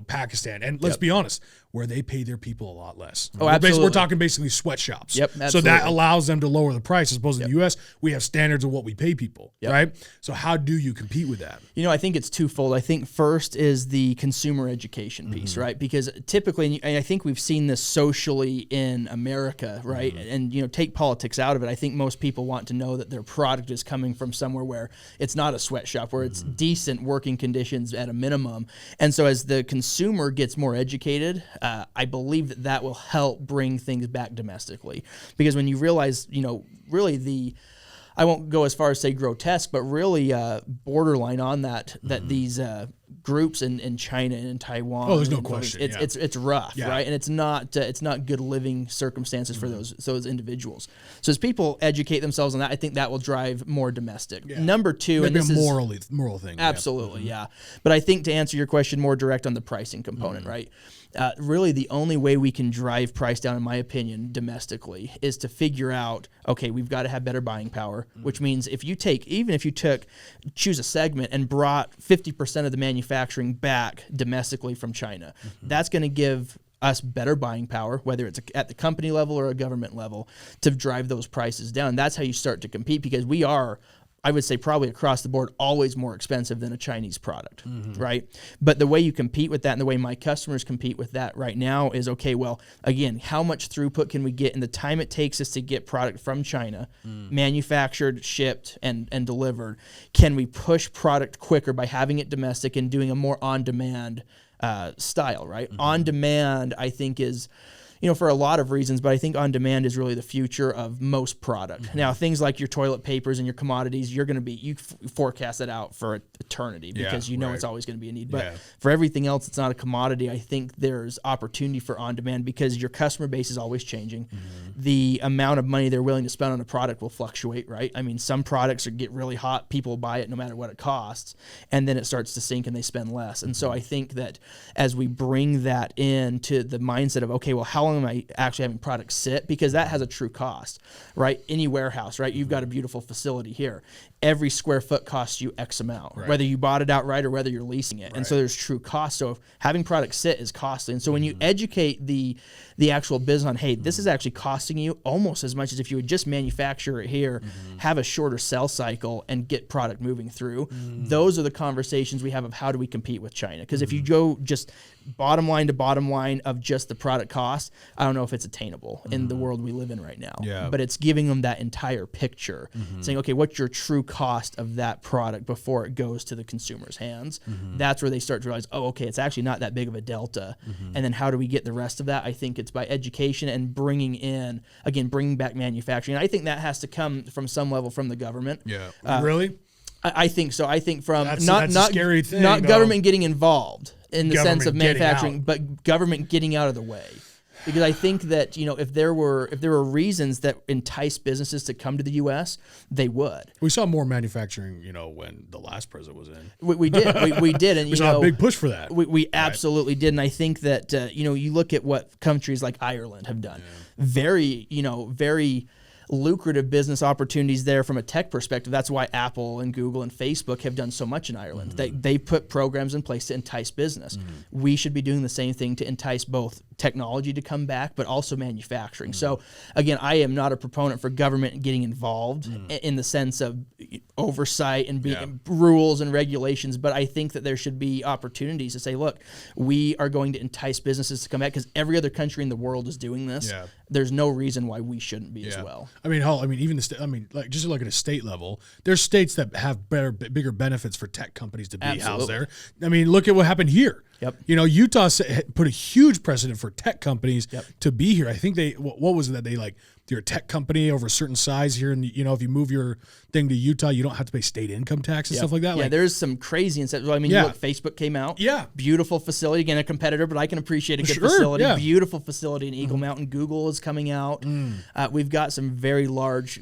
[SPEAKER 1] Pakistan, and let's be honest, where they pay their people a lot less.
[SPEAKER 2] Oh, absolutely.
[SPEAKER 1] We're talking basically sweatshops.
[SPEAKER 2] Yep, absolutely.
[SPEAKER 1] So that allows them to lower the price. As opposed to the U.S., we have standards of what we pay people, right? So how do you compete with that?
[SPEAKER 2] I think it's twofold. I think first is the consumer education piece, right? Because typically, and I think we've seen this socially in America, right? And take politics out of it. I think most people want to know that their product is coming from somewhere where it's not a sweatshop, where it's decent working conditions at a minimum. And so as the consumer gets more educated, I believe that will help bring things back domestically. Because when you realize, really I won't go as far as say grotesque, but really borderline on that these groups in China and in Taiwan.
[SPEAKER 1] Oh, there's no question.
[SPEAKER 2] It's rough, right? And it's not good living circumstances for those individuals. So as people educate themselves on that, I think that will drive more domestic. Yeah. Number two,
[SPEAKER 1] maybe and this is moral thing.
[SPEAKER 2] Absolutely, yeah. But I think to answer your question more direct on the pricing component, right? Really the only way we can drive price down, in my opinion, domestically is to figure out, okay, we've got to have better buying power, which means if you choose a segment and brought 50% of the manufacturing back domestically from China, that's going to give us better buying power, whether it's at the company level or a government level, to drive those prices down. That's how you start to compete, because we are, I would say, probably across the board, always more expensive than a Chinese product, right? But the way you compete with that, and the way my customers compete with that right now is, okay, well, again, how much throughput can we get in the time it takes us to get product from China, manufactured, shipped, and delivered? Can we push product quicker by having it domestic and doing a more on-demand style, right? On-demand, I think, is, for a lot of reasons, but I think on demand is really the future of most product. Now, things like your toilet papers and your commodities, you're going to be, you forecast that out for eternity, because it's always going to be a need. But for everything else, it's not a commodity. I think there's opportunity for on demand, because your customer base is always changing. The amount of money they're willing to spend on a product will fluctuate, right? I mean, some products get really hot, people buy it no matter what it costs, and then it starts to sink and they spend less. And so I think that as we bring that into the mindset of, okay, well, how long am I actually having products sit? Because that has a true cost, right? Any warehouse, right? You've got a beautiful facility here. Every square foot costs you X amount, whether you bought it outright or whether you're leasing it. And so there's true cost. So having products sit is costly. And so when you educate the actual business on, hey, this is actually costing you almost as much as if you would just manufacture it here, have a shorter sell cycle, and get product moving through. Those are the conversations we have of how do we compete with China. Because if you go just bottom line to bottom line of just the product cost, I don't know if it's attainable in the world we live in right now. But it's giving them that entire picture, saying, okay, what's your true cost of that product before it goes to the consumer's hands? That's where they start to realize, oh, okay, it's actually not that big of a delta. And then how do we get the rest of that? I think it's by education and bringing back manufacturing. And I think that has to come from some level from the government.
[SPEAKER 1] Really?
[SPEAKER 2] I think so. I think from
[SPEAKER 1] that's
[SPEAKER 2] not
[SPEAKER 1] a scary thing,
[SPEAKER 2] not
[SPEAKER 1] though.
[SPEAKER 2] Government getting involved in the sense of
[SPEAKER 1] Government getting
[SPEAKER 2] manufacturing,
[SPEAKER 1] out.
[SPEAKER 2] but government getting out of the way. Because I think that, if there were reasons that entice businesses to come to the U.S., they would.
[SPEAKER 1] We saw more manufacturing, when the last president was in.
[SPEAKER 2] We did. We did. And
[SPEAKER 1] we saw a big push for that.
[SPEAKER 2] We absolutely did. And I think that, you look at what countries like Ireland have done. Very lucrative business opportunities there from a tech perspective. That's why Apple and Google and Facebook have done so much in Ireland. They put programs in place to entice business. We should be doing the same thing to entice both technology to come back, but also manufacturing. So again, I am not a proponent for government getting involved in the sense of oversight and rules and regulations, but I think that there should be opportunities to say, look, we are going to entice businesses to come back, because every other country in the world is doing this. There's no reason why we shouldn't be as well.
[SPEAKER 1] I mean, even just like at a state level, there's states that have bigger benefits for tech companies to be housed there. I mean, look at what happened here. Utah put a huge precedent for tech companies to be here. I think what was it that they you're a tech company over a certain size here, and if you move your thing to Utah, you don't have to pay state income tax and stuff like that.
[SPEAKER 2] There's some crazy incentives. Well, I mean, look, Facebook came out. Beautiful facility. Again, a competitor, but I can appreciate a good facility. Beautiful facility in Eagle Mountain. Google is coming out. We've got some very large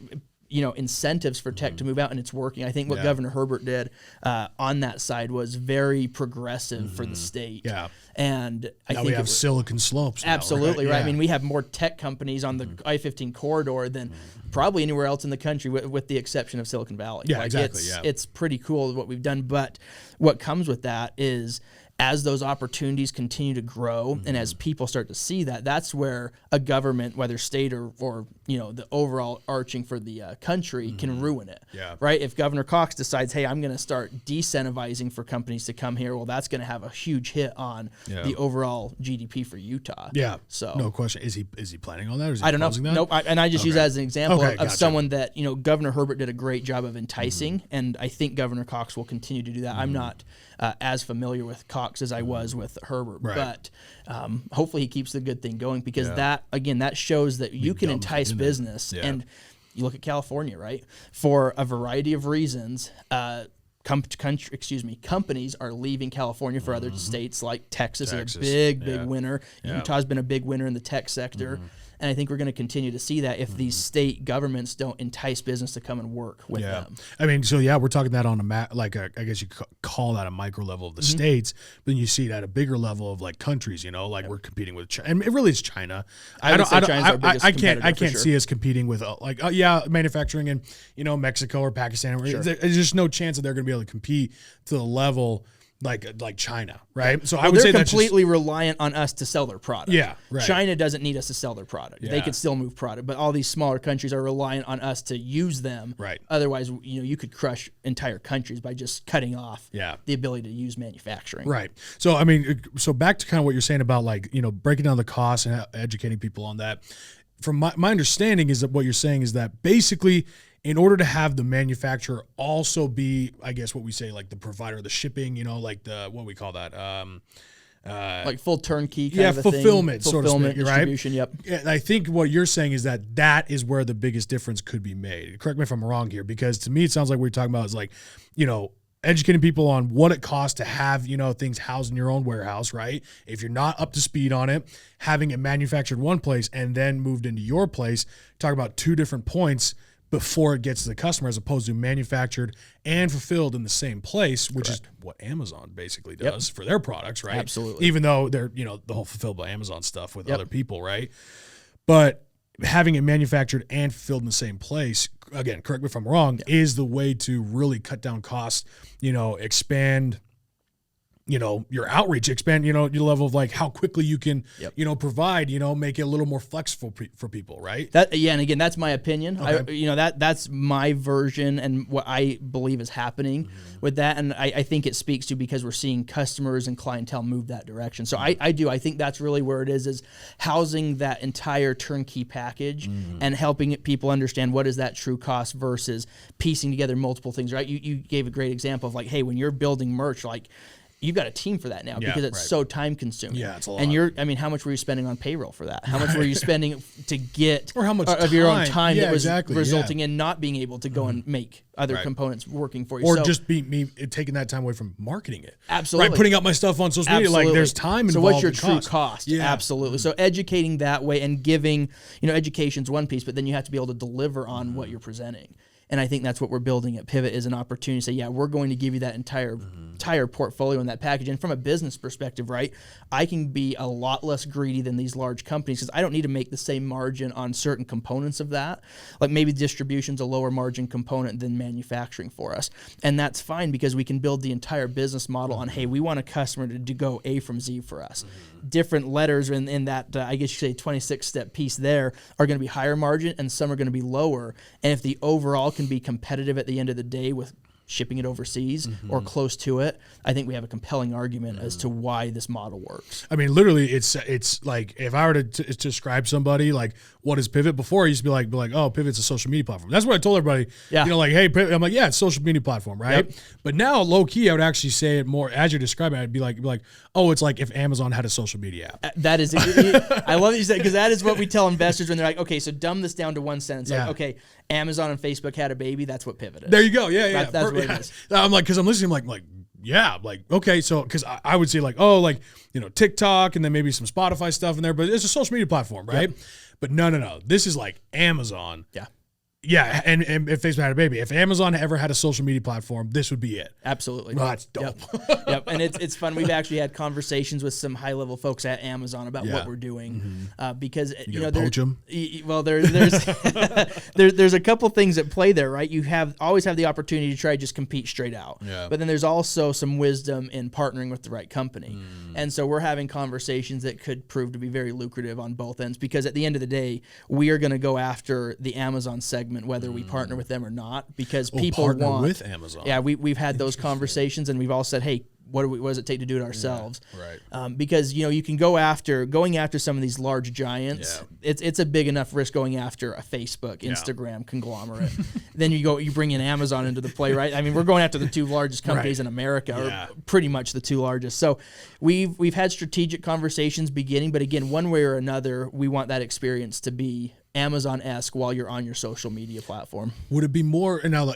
[SPEAKER 2] incentives for tech to move out, and it's working. I think what Governor Herbert did on that side was very progressive for the state. And I think
[SPEAKER 1] we have Silicon Slopes now,
[SPEAKER 2] absolutely right. I mean, we have more tech companies on the I-15 corridor than probably anywhere else in the country, with the exception of Silicon Valley. It's pretty cool what we've done, but what comes with that is, as those opportunities continue to grow and as people start to see that, that's where a government, whether state or the overall arching for the country, can ruin it. Right? If Governor Cox decides, hey, I'm going to start decentivizing for companies to come here, well, that's going to have a huge hit on the overall GDP for Utah. So
[SPEAKER 1] no question. Is he planning on that? Or is he
[SPEAKER 2] I don't know.
[SPEAKER 1] that?
[SPEAKER 2] Nope. And I just use that as an example of someone that Governor Herbert did a great job of enticing, and I think Governor Cox will continue to do that. I'm not as familiar with Cox as I was with Herbert, but hopefully he keeps the good thing going, because that shows that you can entice business. And you look at California, right? For a variety of reasons, companies are leaving California for other states, like Texas is a big winner. Utah's been a big winner in the tech sector. And I think we're going to continue to see that if these state governments don't entice business to come and work with them.
[SPEAKER 1] I mean, so we're talking that on I guess you could call that a micro level of the states, but then you see it at a bigger level of countries. We're competing with China, and it really is China. I can't see us competing with manufacturing in Mexico or Pakistan. There's just no chance that they're going to be able to compete to the level like China, right? So I
[SPEAKER 2] Well,
[SPEAKER 1] would say
[SPEAKER 2] they're
[SPEAKER 1] that's
[SPEAKER 2] completely reliant on us to sell their product.
[SPEAKER 1] Yeah, right.
[SPEAKER 2] China doesn't need us to sell their product. They
[SPEAKER 1] Yeah.
[SPEAKER 2] could still move product, but all these smaller countries are reliant on us to use them.
[SPEAKER 1] Right.
[SPEAKER 2] Otherwise, you could crush entire countries by just cutting off
[SPEAKER 1] Yeah.
[SPEAKER 2] the ability to use manufacturing.
[SPEAKER 1] Right. So I mean, so back to kind of what you're saying about like breaking down the costs and educating people on that. From my understanding is that what you're saying is that basically, in order to have the manufacturer also be, I guess what we say, like the provider of the shipping, like the, what we call that,
[SPEAKER 2] Like full turnkey kind of a
[SPEAKER 1] fulfillment,
[SPEAKER 2] thing.
[SPEAKER 1] so to speak,
[SPEAKER 2] distribution,
[SPEAKER 1] right?
[SPEAKER 2] Yep.
[SPEAKER 1] And I think what you're saying is that is where the biggest difference could be made. Correct me if I'm wrong here, because to me it sounds like what you're talking about is like, educating people on what it costs to have, things housed in your own warehouse, right? If you're not up to speed on it, having it manufactured one place and then moved into your place, talk about two different points before it gets to the customer, as opposed to manufactured and fulfilled in the same place, which is what Amazon basically does for their products, right?
[SPEAKER 2] Absolutely.
[SPEAKER 1] Even though they're, the whole fulfilled by Amazon stuff with other people, right? But having it manufactured and fulfilled in the same place, again, correct me if I'm wrong, is the way to really cut down costs, expand your outreach, expand, your level of like how quickly you can, provide, make it a little more flexible for people, right?
[SPEAKER 2] And again, that's my opinion.
[SPEAKER 1] Okay.
[SPEAKER 2] That's my version and what I believe is happening with that. And I think it speaks to, because we're seeing customers and clientele move that direction. So I think that's really where it is housing that entire turnkey package and helping people understand what is that true cost versus piecing together multiple things, right? You gave a great example of like, hey, when you're building merch, like, you've got a team for that now because it's so time consuming.
[SPEAKER 1] Yeah, it's a lot.
[SPEAKER 2] And how much were you spending on payroll for that? How much were you spending to get
[SPEAKER 1] or how much
[SPEAKER 2] of your own time that was
[SPEAKER 1] exactly,
[SPEAKER 2] resulting in not being able to go and make other components working for you?
[SPEAKER 1] Or just me taking that time away from marketing it.
[SPEAKER 2] Absolutely.
[SPEAKER 1] Right, putting up my stuff on social media. Like there's time involved.
[SPEAKER 2] So what's your
[SPEAKER 1] true
[SPEAKER 2] cost?
[SPEAKER 1] Yeah.
[SPEAKER 2] Absolutely. So educating that way and giving, education's one piece, but then you have to be able to deliver on what you're presenting. And I think that's what we're building at Pyvott, is an opportunity to say, we're going to give you that entire portfolio in that package. And from a business perspective, right, I can be a lot less greedy than these large companies because I don't need to make the same margin on certain components of that. Like maybe distribution's a lower margin component than manufacturing for us. And that's fine because we can build the entire business model on, hey, we want a customer to go A from Z for us. Different letters in that, I guess you say 26-step piece there are going to be higher margin and some are going to be lower. And if the overall can be competitive at the end of the day with shipping it overseas or close to it, I think we have a compelling argument as to why this model works.
[SPEAKER 1] I mean, literally, it's like if I were to describe somebody like what is Pyvott before, I used to be like, oh, Pyvott's a social media platform. That's what I told everybody. Yeah. Like, hey, Pyvott, I'm like, yeah, it's a social media platform, right? Yep. But now, low key, I would actually say it more as you're describing it. I'd be like, oh, it's like if Amazon had a social media app.
[SPEAKER 2] That is, I love that you said, because that is what we tell investors when they're like, okay, so dumb this down to one sentence. Like, okay, Amazon and Facebook had a baby. That's what Pyvott is.
[SPEAKER 1] There you go. Yeah.
[SPEAKER 2] That's what it is.
[SPEAKER 1] I'm like, because I'm listening, I'm like, yeah, like, okay, so, because I would say like, oh, like, TikTok and then maybe some Spotify stuff in there, but it's a social media platform, right? Yep. But no. This is like Amazon.
[SPEAKER 2] Yeah.
[SPEAKER 1] Yeah, and if Facebook had a baby, if Amazon ever had a social media platform, this would be it.
[SPEAKER 2] Absolutely.
[SPEAKER 1] Well, that's dope.
[SPEAKER 2] Yep. And it's fun. We've actually had conversations with some high level folks at Amazon about what we're doing, because
[SPEAKER 1] poach them.
[SPEAKER 2] Well, there's a couple things at play there, right? You always have the opportunity to try to just compete straight out, but then there's also some wisdom in partnering with the right company, and so we're having conversations that could prove to be very lucrative on both ends, because at the end of the day, we are going to go after the Amazon segment, whether we partner with them or not, because people
[SPEAKER 1] partner
[SPEAKER 2] want
[SPEAKER 1] with Amazon.
[SPEAKER 2] Yeah, we've had those conversations, and we've all said, hey, what does it take to do it ourselves?
[SPEAKER 1] Yeah, right.
[SPEAKER 2] Because you can going after some of these large giants. Yeah. It's a big enough risk going after a Facebook, Instagram conglomerate. Then you bring in Amazon into the play, right? I mean, we're going after the two largest companies in America, or pretty much the two largest. So we've had strategic conversations beginning, but again, one way or another, we want that experience to be Amazon-esque while you're on your social media platform.
[SPEAKER 1] Would it be more, and now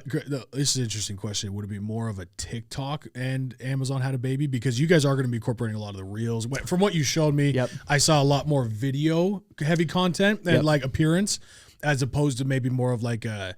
[SPEAKER 1] this is an interesting question, would it be more of a TikTok and Amazon had a baby? Because you guys are going to be incorporating a lot of the reels. From what you showed me, I saw a lot more video heavy content and like appearance, as opposed to maybe more of like a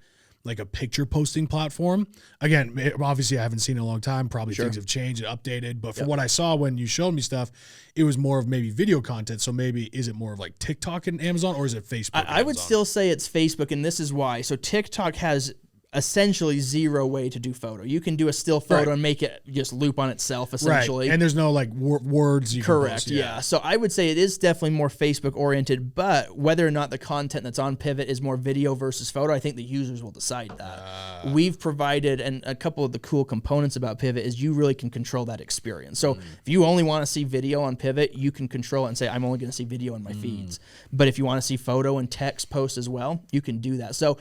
[SPEAKER 1] picture posting platform. Again, obviously I haven't seen it in a long time. Probably things have changed and updated. But from what I saw when you showed me stuff, it was more of maybe video content. So maybe is it more of like TikTok and Amazon, or is it Facebook?
[SPEAKER 2] I would still say it's Facebook, and this is why. So TikTok has essentially zero way to do photo. You can do a still photo and make it just loop on itself, essentially.
[SPEAKER 1] Right. And there's no like words you can post.
[SPEAKER 2] Yeah. So I would say it is definitely more Facebook oriented, but whether or not the content that's on Pyvott is more video versus photo, I think the users will decide that. We've provided, and a couple of the cool components about Pyvott is you really can control that experience. So if you only want to see video on Pyvott, you can control it and say, I'm only going to see video in my feeds. But if you want to see photo and text posts as well, you can do that. So,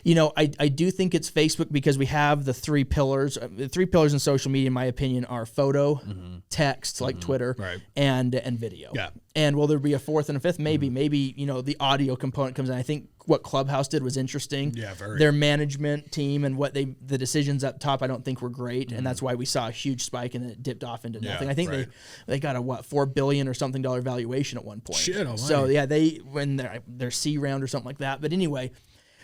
[SPEAKER 2] you know, I do think it's Facebook because we have the 3 pillars. The 3 pillars in social media, in my opinion, are photo, text, like Twitter, and video. Yeah. And will there be a 4th and a 5th? Maybe. Maybe, you know, the audio component comes in. I think what Clubhouse did was interesting. Yeah, very. Their management team and what the decisions up top, I don't think were great, and that's why we saw a huge spike and then it dipped off into nothing. I think they got a $4 billion or something valuation at one point. Shit, so yeah, they when their C round or something like that. But anyway,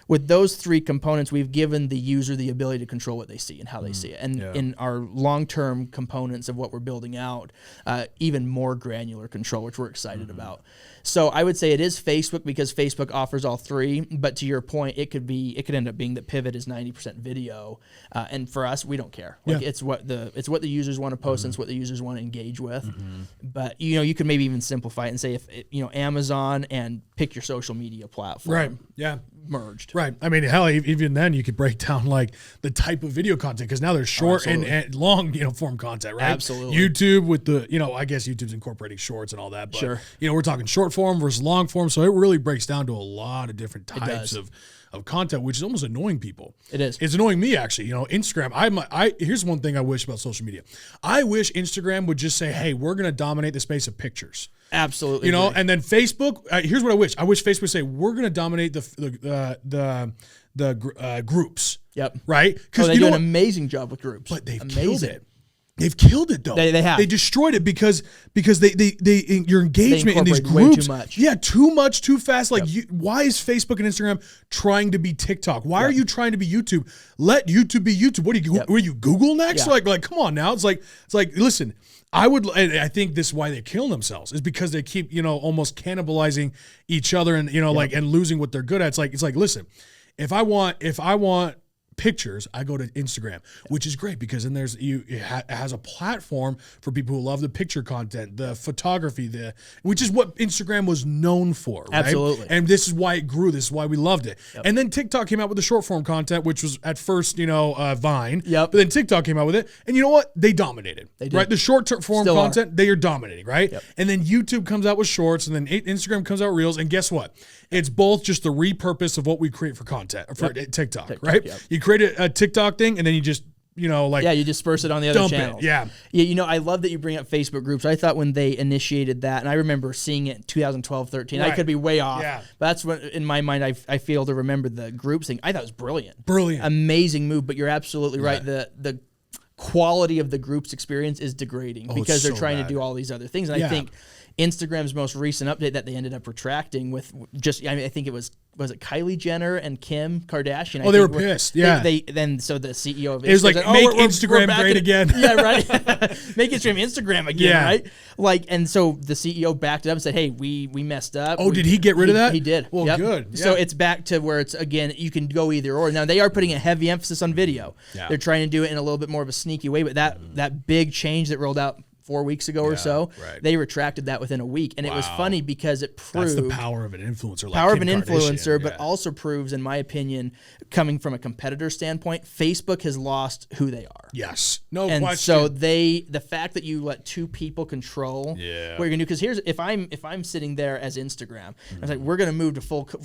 [SPEAKER 2] with those 3 components, we've given the user the ability to control what they see and how they see it. And in our long-term components of what we're building out, even more granular control, which we're excited about. So I would say it is Facebook because Facebook offers all 3. But to your point, it could end up being that Pyvott is 90% video, and for us, we don't care. Like it's what the users want to post and it's what the users want to engage with. But you know, you could maybe even simplify it and say if Amazon and pick your social media platform. Merged. Right. I mean, hell, even then you could break down like the type of video content because now there's short and long, form content, right? Absolutely. YouTube with the, I guess YouTube's incorporating shorts and all that, but we're talking short form versus long form, so it really breaks down to a lot of different types of content, which is almost annoying people. It is. It's annoying me actually. Instagram. Here's one thing I wish about social media. I wish Instagram would just say, "Hey, we're going to dominate the space of pictures." Absolutely. And then Facebook. Here's what I wish. I wish Facebook would say, "We're going to dominate the groups." Yep. Right. Because they do an amazing job with groups. But they've killed it. They've killed it though. They have. They destroyed it because your engagement in these groups. Way too much. Yeah, too much, too fast. Like, why is Facebook and Instagram trying to be TikTok? Why are you trying to be YouTube? Let YouTube be YouTube. What are you Google next? Yeah. Like, come on now. It's like, listen. I think this is why they're killing themselves is because they keep, almost cannibalizing each other and, and losing what they're good at. It's like, listen, if I want pictures, I go to Instagram, which is great because then it has a platform for people who love the picture content, the photography, which is what Instagram was known for. Right? Absolutely. And this is why it grew. This is why we loved it. Yep. And then TikTok came out with the short form content, which was at first, Vine. Yep. But then TikTok came out with it. And you know what? They dominated. They did. Right? The short form content, they are dominating, right? Yep. And then YouTube comes out with shorts and then Instagram comes out Reels. And guess what? It's both just the repurpose of what we create for content, for TikTok, right? Yep. You create a TikTok thing and then you just, you disperse it on the other channels. Yeah. I love that you bring up Facebook groups. I thought when they initiated that, and I remember seeing it in 2012, 13, I could be way off. Yeah. But that's what, in my mind, I feel to remember the groups thing. I thought it was brilliant. Brilliant. Amazing move, but you're absolutely right. The quality of the group's experience is degrading because they're trying to do all these other things. And I think Instagram's most recent update that they ended up retracting with I think it was it Kylie Jenner and Kim Kardashian?
[SPEAKER 1] They were pissed. Yeah.
[SPEAKER 2] So the CEO of Instagram.
[SPEAKER 1] It was like, make Instagram great again.
[SPEAKER 2] Yeah, right. Make Instagram again, right? Like, and so the CEO backed it up and said, hey, we messed up.
[SPEAKER 1] Did he get rid of that?
[SPEAKER 2] He did.
[SPEAKER 1] Well, good. Yeah.
[SPEAKER 2] So it's back to where it's, again, you can go either or. Now, they are putting a heavy emphasis on video. Yeah. They're trying to do it in a little bit more of a sneaky way, but that big change that rolled out 4 weeks ago or so, they retracted that within a week. And it was funny because it proved... That's the power of an influencer. But also proves, in my opinion, coming from a competitor standpoint, Facebook has lost who they are.
[SPEAKER 1] Yes. No
[SPEAKER 2] question.
[SPEAKER 1] And
[SPEAKER 2] so the fact that you let 2 people control what you're going to do, because here's, if I'm sitting there as Instagram, I was like, we're going to move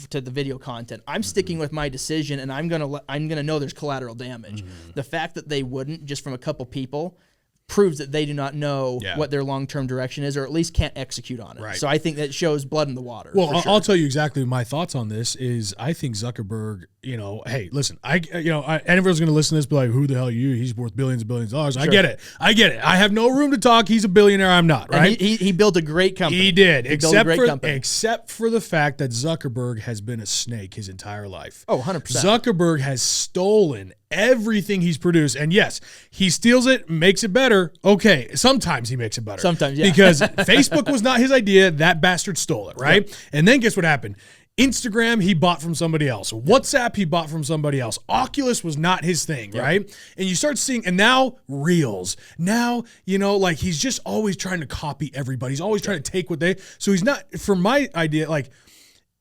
[SPEAKER 2] to the video content. I'm sticking with my decision, and I'm going to know there's collateral damage. The fact that they wouldn't, just from a couple people, proves that they do not know what their long-term direction is, or at least can't execute on it. Right. So I think that shows blood in the water.
[SPEAKER 1] Well, I'll tell you exactly my thoughts on this is I think Zuckerberg, hey, listen, everyone's going to listen to this, be like, who the hell are you? He's worth billions and billions of dollars. Sure. I get it. I have no room to talk. He's a billionaire. I'm not, right?
[SPEAKER 2] And he built a great company.
[SPEAKER 1] He did, except for the fact that Zuckerberg has been a snake his entire life.
[SPEAKER 2] Oh, 100%.
[SPEAKER 1] Zuckerberg has stolen everything he's produced. And yes, he steals it, makes it better. Okay, sometimes he makes it better.
[SPEAKER 2] Sometimes, yeah.
[SPEAKER 1] Because Facebook was not his idea. That bastard stole it, right? Yep. And then guess what happened? Instagram, he bought from somebody else. WhatsApp, he bought from somebody else. Oculus was not his thing, right? And you start seeing, and now Reels. Now, like he's just always trying to copy everybody. He's always trying to take what so he's not, for my idea, like,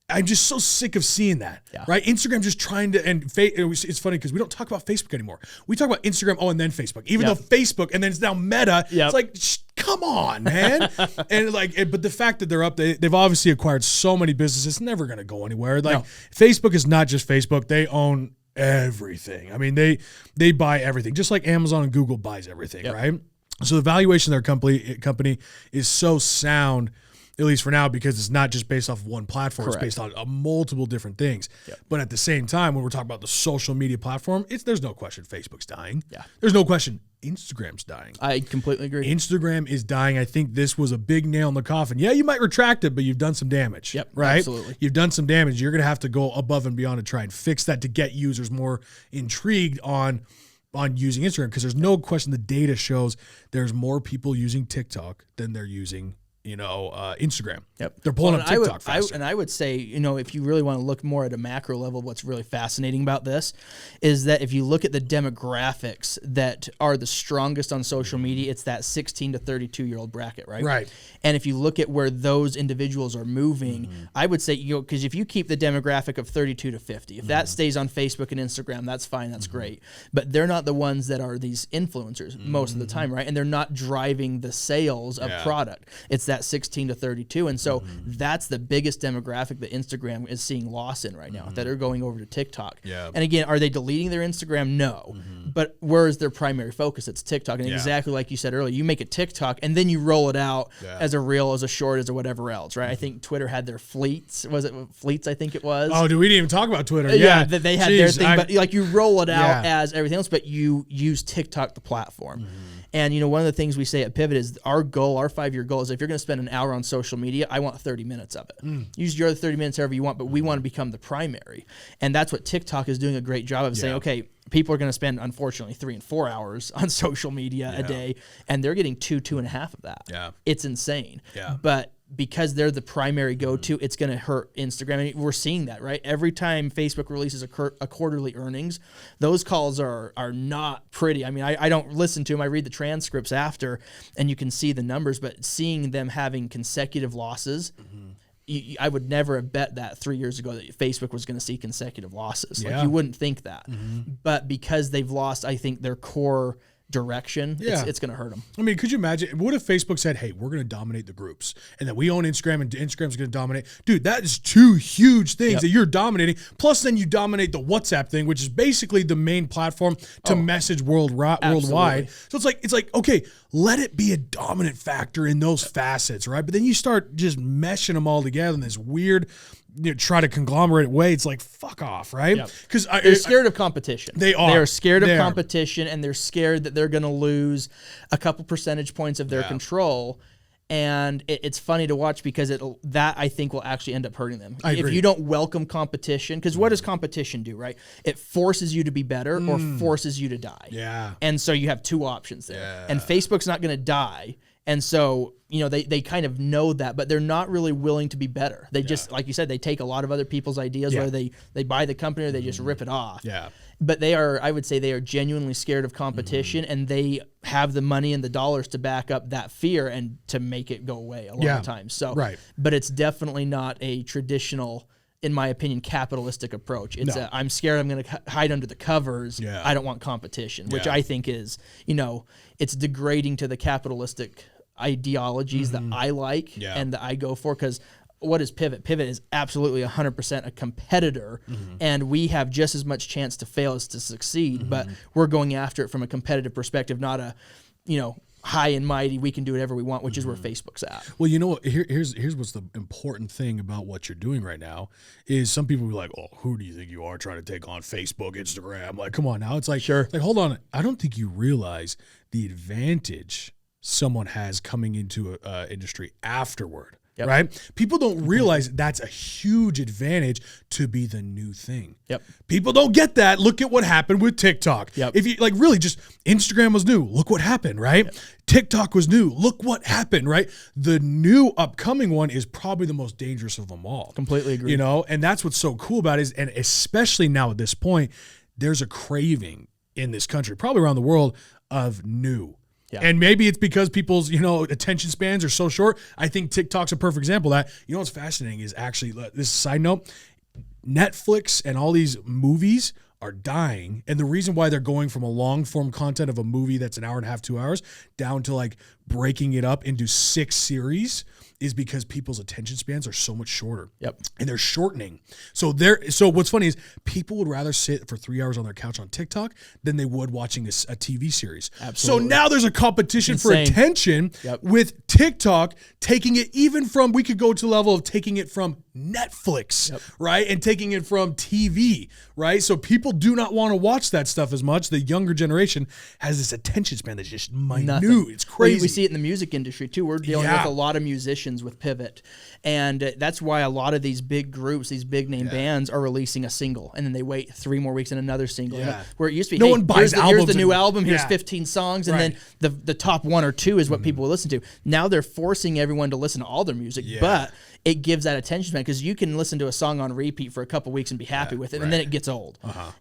[SPEAKER 1] I'm just so sick of seeing that, right? Instagram just trying to, and it's funny because we don't talk about Facebook anymore. We talk about Instagram, and then Facebook. Even though Facebook, and then it's now Meta. It's like, come on, man. But the fact that they're up, they've obviously acquired so many businesses. It's never going to go anywhere. Facebook is not just Facebook. They own everything. I mean, they buy everything, just like Amazon and Google buys everything, right? So the valuation of their company is so sound, at least for now, because it's not just based off of one platform. Correct. It's based on multiple different things. But at the same time, when we're talking about the social media platform, there's no question Facebook's dying. There's no question Instagram's dying.
[SPEAKER 2] I completely agree.
[SPEAKER 1] Instagram is dying. I think this was a big nail in the coffin. Yeah, you might retract it, but you've done some damage. Right?
[SPEAKER 2] Absolutely.
[SPEAKER 1] You've done some damage. You're going to have to go above and beyond to try and fix that to get users more intrigued on using Instagram, because there's no question the data shows there's more people using TikTok than they're using Instagram. They're pulling up TikTok faster.
[SPEAKER 2] And I would say, if you really want to look more at a macro level, what's really fascinating about this is that if you look at the demographics that are the strongest on social media, it's that 16 to 32-year-old bracket, right?
[SPEAKER 1] Right.
[SPEAKER 2] And if you look at where those individuals are moving, I would say, because if you keep the demographic of 32 to 50, if that stays on Facebook and Instagram, that's fine, that's great. But they're not the ones that are these influencers most of the time, right? And they're not driving the sales of product. It's that 16 to 32. And so that's the biggest demographic that Instagram is seeing loss in right now, that are going over to TikTok. And again, are they deleting their Instagram? No. But where is their primary focus? It's TikTok. And exactly like you said earlier, you make a TikTok and then you roll it out as a reel, as a short, as a whatever else, right? I think Twitter had their fleets. Was it fleets? I think it was.
[SPEAKER 1] Oh, dude, we didn't even talk about Twitter.
[SPEAKER 2] Yeah, they had their thing. But like you roll it out as everything else, but you use TikTok, the platform. And, one of the things we say at Pyvott is our goal, our 5-year goal is if you're going to spend an hour on social media, I want 30 minutes of it. Use your other 30 minutes however you want, but we want to become the primary. And that's what TikTok is doing a great job of saying, okay, people are going to spend, unfortunately, 3 and 4 hours on social media a day, and they're getting 2.5 of that. It's insane. But because they're the primary go-to, it's going to hurt Instagram. I mean, we're seeing that, right? Every time Facebook releases a quarterly earnings, those calls are not pretty. I mean, I don't listen to them. I read the transcripts after, and you can see the numbers, but seeing them having consecutive losses, I would never have bet that 3 years ago that Facebook was going to see consecutive losses. Like, you wouldn't think that. But because they've lost, I think, their core direction, it's going to hurt them.
[SPEAKER 1] I mean, could you imagine? What if Facebook said, hey, we're going to dominate the groups, and that we own Instagram, and Instagram's going to dominate? Dude, that is 2 huge things that you're dominating. Plus, then you dominate the WhatsApp thing, which is basically the main platform to message worldwide. So it's like, okay, let it be a dominant factor in those facets, right? But then you start just meshing them all together in this weird, try to conglomerate way. It's like, fuck off, right? Because
[SPEAKER 2] they're scared of competition.
[SPEAKER 1] They are.
[SPEAKER 2] They're scared of competition, and they're scared that they're going to lose a couple percentage points of their control. And it's funny to watch because that I think will actually end up hurting them. If you don't welcome competition, because what does competition do, right? It forces you to be better or forces you to die. And so you have 2 options there. And Facebook's not going to die. And so, they kind of know that, but they're not really willing to be better. They just, like you said, they take a lot of other people's ideas, whether they buy the company or they just rip it off. But I would say they are genuinely scared of competition, and they have the money and the dollars to back up that fear and to make it go away a lot of times. So, but it's definitely not a traditional, in my opinion, capitalistic approach. It's I'm scared I'm going to hide under the covers. I don't want competition, which I think is, it's degrading to the capitalistic ideologies that I like and that I go for. Because what is Pyvott? Pyvott is absolutely 100% a competitor, and we have just as much chance to fail as to succeed, but we're going after it from a competitive perspective, not a, high and mighty, we can do whatever we want, which is where Facebook's at.
[SPEAKER 1] Well, here's what's the important thing about what you're doing right now is some people be like, oh, who do you think you are trying to take on Facebook, Instagram? Like, come on now. It's like, like, hold on. I don't think you realize the advantage someone has coming into industry afterward. right? People don't realize that's a huge advantage to be the new thing. People don't get that. Look at what happened with TikTok. If you like really just Instagram was new, look what happened, right? TikTok was new, look what happened, right? The new upcoming one is probably the most dangerous of them all.
[SPEAKER 2] Completely agree.
[SPEAKER 1] You know, and that's what's so cool about it is, and especially now at this point, there's a craving in this country, probably around the world, of new. And maybe it's because people's, attention spans are so short. I think TikTok's a perfect example of that. You know what's fascinating is actually, this is a side note, Netflix and all these movies are dying. And the reason why they're going from a long form content of a movie that's an hour and a half, 2 hours, down to like breaking it up into 6 series is because people's attention spans are so much shorter. And they're shortening. So what's funny is people would rather sit for 3 hours on their couch on TikTok than they would watching a TV series. So now there's a competition for attention with TikTok taking it even from, we could go to the level of taking it from Netflix, right? And taking it from TV, right? So people do not want to watch that stuff as much. The younger generation has this attention span that's just minute. It's crazy.
[SPEAKER 2] We see it in the music industry too. We're dealing with a lot of musicians with Pyvott. And that's why a lot of these big groups, these big name bands are releasing a single. And then they wait 3 more weeks and another single. Where it used to be,
[SPEAKER 1] no one buys albums.
[SPEAKER 2] Here's the new album, here's 15 songs. And then the top 1 or 2 is what people will listen to. Now they're forcing everyone to listen to all their music. But it gives that attention span because you can listen to a song on repeat for a couple weeks and be happy with it, and then it gets old.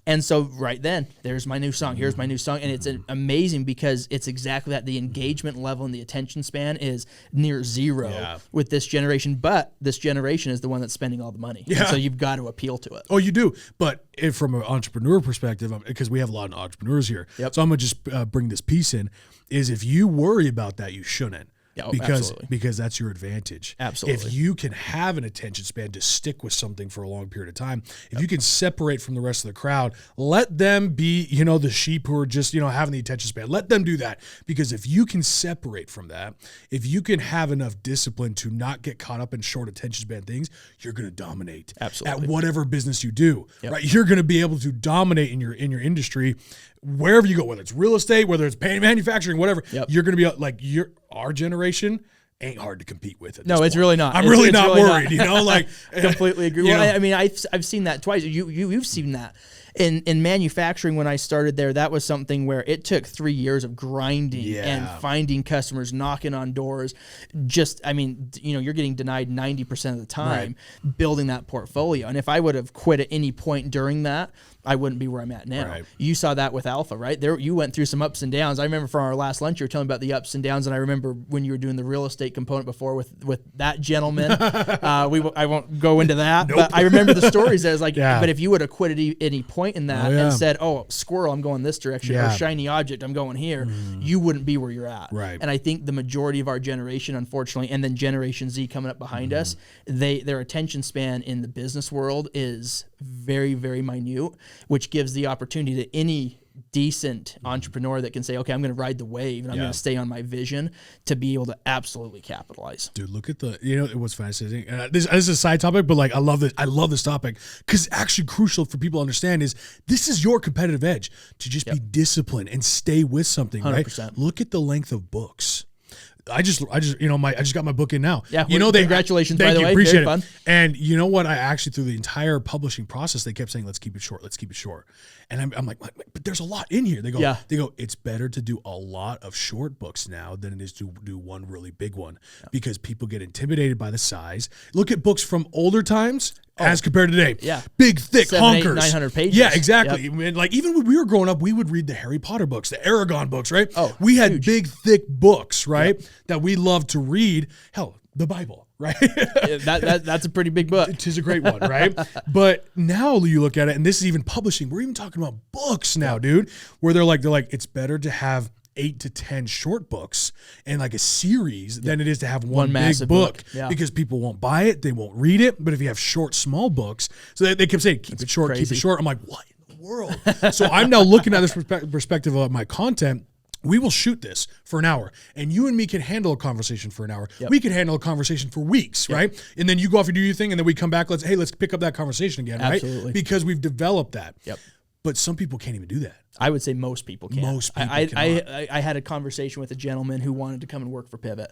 [SPEAKER 2] And so right then, there's my new song, here's my new song, and it's amazing because it's exactly that. The engagement level and the attention span is near zero with this generation, but this generation is the one that's spending all the money. And so you've got to appeal to it.
[SPEAKER 1] Oh, you do. But from an entrepreneur perspective, because we have a lot of entrepreneurs here, so I'm going to just bring this piece in, is if you worry about that, you shouldn't. Because that's your advantage.
[SPEAKER 2] Absolutely.
[SPEAKER 1] If you can have an attention span to stick with something for a long period of time, if you can separate from the rest of the crowd, let them be, the sheep who are just, having the attention span. Let them do that. Because if you can separate from that, if you can have enough discipline to not get caught up in short attention span things, you're going to dominate.
[SPEAKER 2] Absolutely.
[SPEAKER 1] At whatever business you do. Right? You're going to be able to dominate in your industry wherever you go, whether it's real estate, whether it's manufacturing, whatever. You're going to be like our generation ain't hard to compete with.
[SPEAKER 2] No, it's really not.
[SPEAKER 1] I'm really not worried.
[SPEAKER 2] Completely agree. Well, I mean, I've seen that twice. You've seen that. In manufacturing, when I started there, that was something where it took 3 years of grinding and finding customers, knocking on doors. You're getting denied 90% of the time building that portfolio. And if I would have quit at any point during that, I wouldn't be where I'm at now. You saw that with Alpha, right? There, you went through some ups and downs. I remember from our last lunch, you were telling me about the ups and downs, and I remember when you were doing the real estate component before with that gentleman. I won't go into that, but I remember the stories. That was like, but if you would have quit at any point in that and said, "Oh, squirrel, I'm going this direction," or "Shiny object, I'm going here," you wouldn't be where you're at. And I think the majority of our generation, unfortunately, and then Generation Z coming up behind us, their attention span in the business world is very, very minute, which gives the opportunity to any decent entrepreneur that can say, okay, I'm going to ride the wave and I'm going to stay on my vision, to be able to absolutely capitalize.
[SPEAKER 1] Dude, look at what's fascinating. This is a side topic, but I love this. I love this topic because actually crucial for people to understand is this is your competitive edge, to just be disciplined and stay with something, 100%. Right? Look at the length of books. I just got my book in now.
[SPEAKER 2] Yeah, congratulations, by the way.
[SPEAKER 1] Appreciate
[SPEAKER 2] Very
[SPEAKER 1] it.
[SPEAKER 2] fun.
[SPEAKER 1] And you know what? I actually, through the entire publishing process, they kept saying, "Let's keep it short. Let's keep it short." And I'm like, but there's a lot in here. They go, it's better to do a lot of short books now than it is to do one really big one because people get intimidated by the size. Look at books from older times as compared to today.
[SPEAKER 2] Yeah,
[SPEAKER 1] big, thick
[SPEAKER 2] 700, 900 pages.
[SPEAKER 1] Yeah, exactly. And like even when we were growing up, we would read the Harry Potter books, the Aragon books, right?
[SPEAKER 2] Oh,
[SPEAKER 1] we had big, thick books, right, that we loved to read. Hell, the Bible. Right,
[SPEAKER 2] that's a pretty big book.
[SPEAKER 1] It is a great one, right? But now you look at it, and this is even publishing. We're even talking about books now, dude. Where they're like, it's better to have 8 to 10 short books and like a series than it is to have one big book. Because people won't buy it, they won't read it. But if you have short, small books, so they kept saying, keep it short, keep it short. I'm like, what in the world? So I'm now looking at this perspective of my content. We will shoot this for an hour, and you and me can handle a conversation for an hour. We can handle a conversation for weeks, right? And then you go off and do your thing, and then we come back. Let's pick up that conversation again, right?
[SPEAKER 2] Absolutely.
[SPEAKER 1] Because we've developed that. But some people can't even do that.
[SPEAKER 2] I would say most people can.
[SPEAKER 1] Most people
[SPEAKER 2] I had a conversation with a gentleman who wanted to come and work for Pyvott.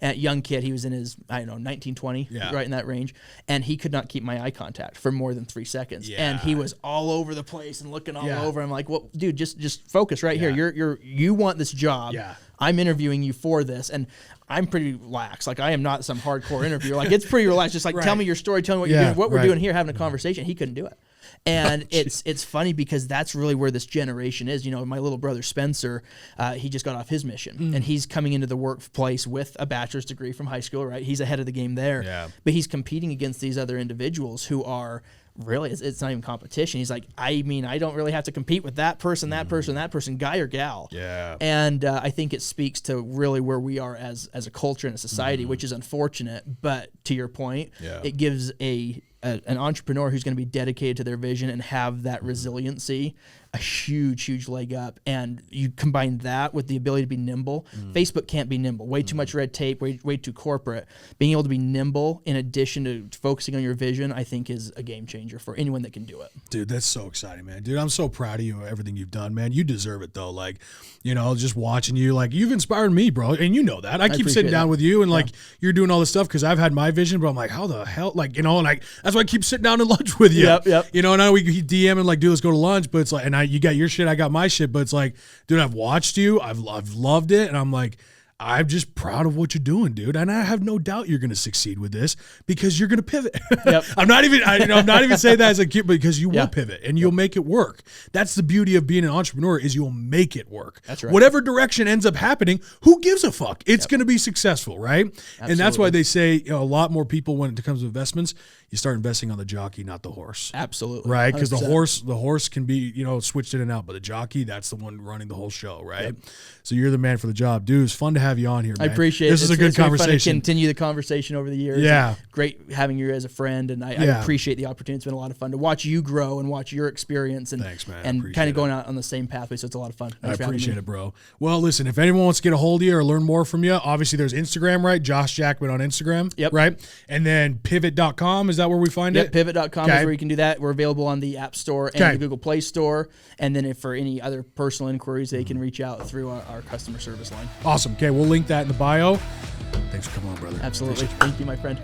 [SPEAKER 2] And a young kid, he was in his, 19, 20, right in that range. And he could not keep my eye contact for more than 3 seconds.
[SPEAKER 1] Yeah.
[SPEAKER 2] And he was all over the place and looking all over. I'm like, well, dude, just focus right here. You want this job.
[SPEAKER 1] Yeah.
[SPEAKER 2] I'm interviewing you for this. And I'm pretty lax. Like, I am not some hardcore interviewer. Like, it's pretty relaxed. Just like, tell me your story, tell me what you're doing, what we're doing here, having a conversation. He couldn't do it. And it's funny because that's really where this generation is. My little brother Spencer, he just got off his mission, and he's coming into the workplace with a bachelor's degree from high school, right? He's ahead of the game there.
[SPEAKER 1] Yeah.
[SPEAKER 2] But he's competing against these other individuals who are really, it's not even competition. He's like, I don't really have to compete with that person, guy or gal.
[SPEAKER 1] Yeah.
[SPEAKER 2] And I think it speaks to really where we are as a culture and a society, which is unfortunate. But to your point, it gives an entrepreneur who's going to be dedicated to their vision and have that resiliency a huge leg up. And you combine that with the ability to be nimble. Facebook can't be nimble. Way too much red tape, way too corporate. Being able to be nimble in addition to focusing on your vision, I think is a game changer for anyone that can do it.
[SPEAKER 1] Dude, that's so exciting, man. Dude, I'm so proud of you, everything you've done, man. You deserve it, though. Like, just watching you, like, you've inspired me, bro. And you know that. I keep sitting down with you and, like, you're doing all this stuff because I've had my vision, but I'm like, how the hell? Like, and that's why I keep sitting down to lunch with you.
[SPEAKER 2] Yep.
[SPEAKER 1] And now we DM and, like, dude, let's go to lunch. But it's like, and you got your shit, I got my shit. But it's like, dude, I've watched you. I've loved it. And I'm like, I'm just proud of what you're doing, dude. And I have no doubt you're going to succeed with this because you're going to pivot.
[SPEAKER 2] Yep.
[SPEAKER 1] I'm not even saying that as a kid, because you will pivot and you'll make it work. That's the beauty of being an entrepreneur, is you'll make it work.
[SPEAKER 2] That's right.
[SPEAKER 1] Whatever direction ends up happening, who gives a fuck? It's going to be successful, right? Absolutely. And that's why they say a lot more people, when it comes to investments, you start investing on the jockey, not the horse.
[SPEAKER 2] Absolutely.
[SPEAKER 1] Right? Because the horse can be, switched in and out, but the jockey, that's the one running the whole show, right? Yep. So you're the man for the job. Dude, it's fun to have you on here, man.
[SPEAKER 2] I appreciate it.
[SPEAKER 1] This is a good conversation.
[SPEAKER 2] Been fun to continue the conversation over the years.
[SPEAKER 1] Yeah.
[SPEAKER 2] Great having you as a friend, and I appreciate the opportunity. It's been a lot of fun to watch you grow and watch your experience, and
[SPEAKER 1] thanks, man.
[SPEAKER 2] And kind of going out on the same pathway, so it's a lot of fun.
[SPEAKER 1] I appreciate it, bro. Well, listen, if anyone wants to get a hold of you or learn more from you, obviously there's Instagram, right? Josh Jackman on Instagram, right? And then Pyvott.com, is that where we find it?
[SPEAKER 2] Pyvott.com is where you can do that. We're available on the App Store and the Google Play Store. And then if for any other personal inquiries, they can reach out through our customer service line.
[SPEAKER 1] Awesome. Okay, we'll link that in the bio. Thanks for coming on, brother.
[SPEAKER 2] Absolutely. Thank you, my friend.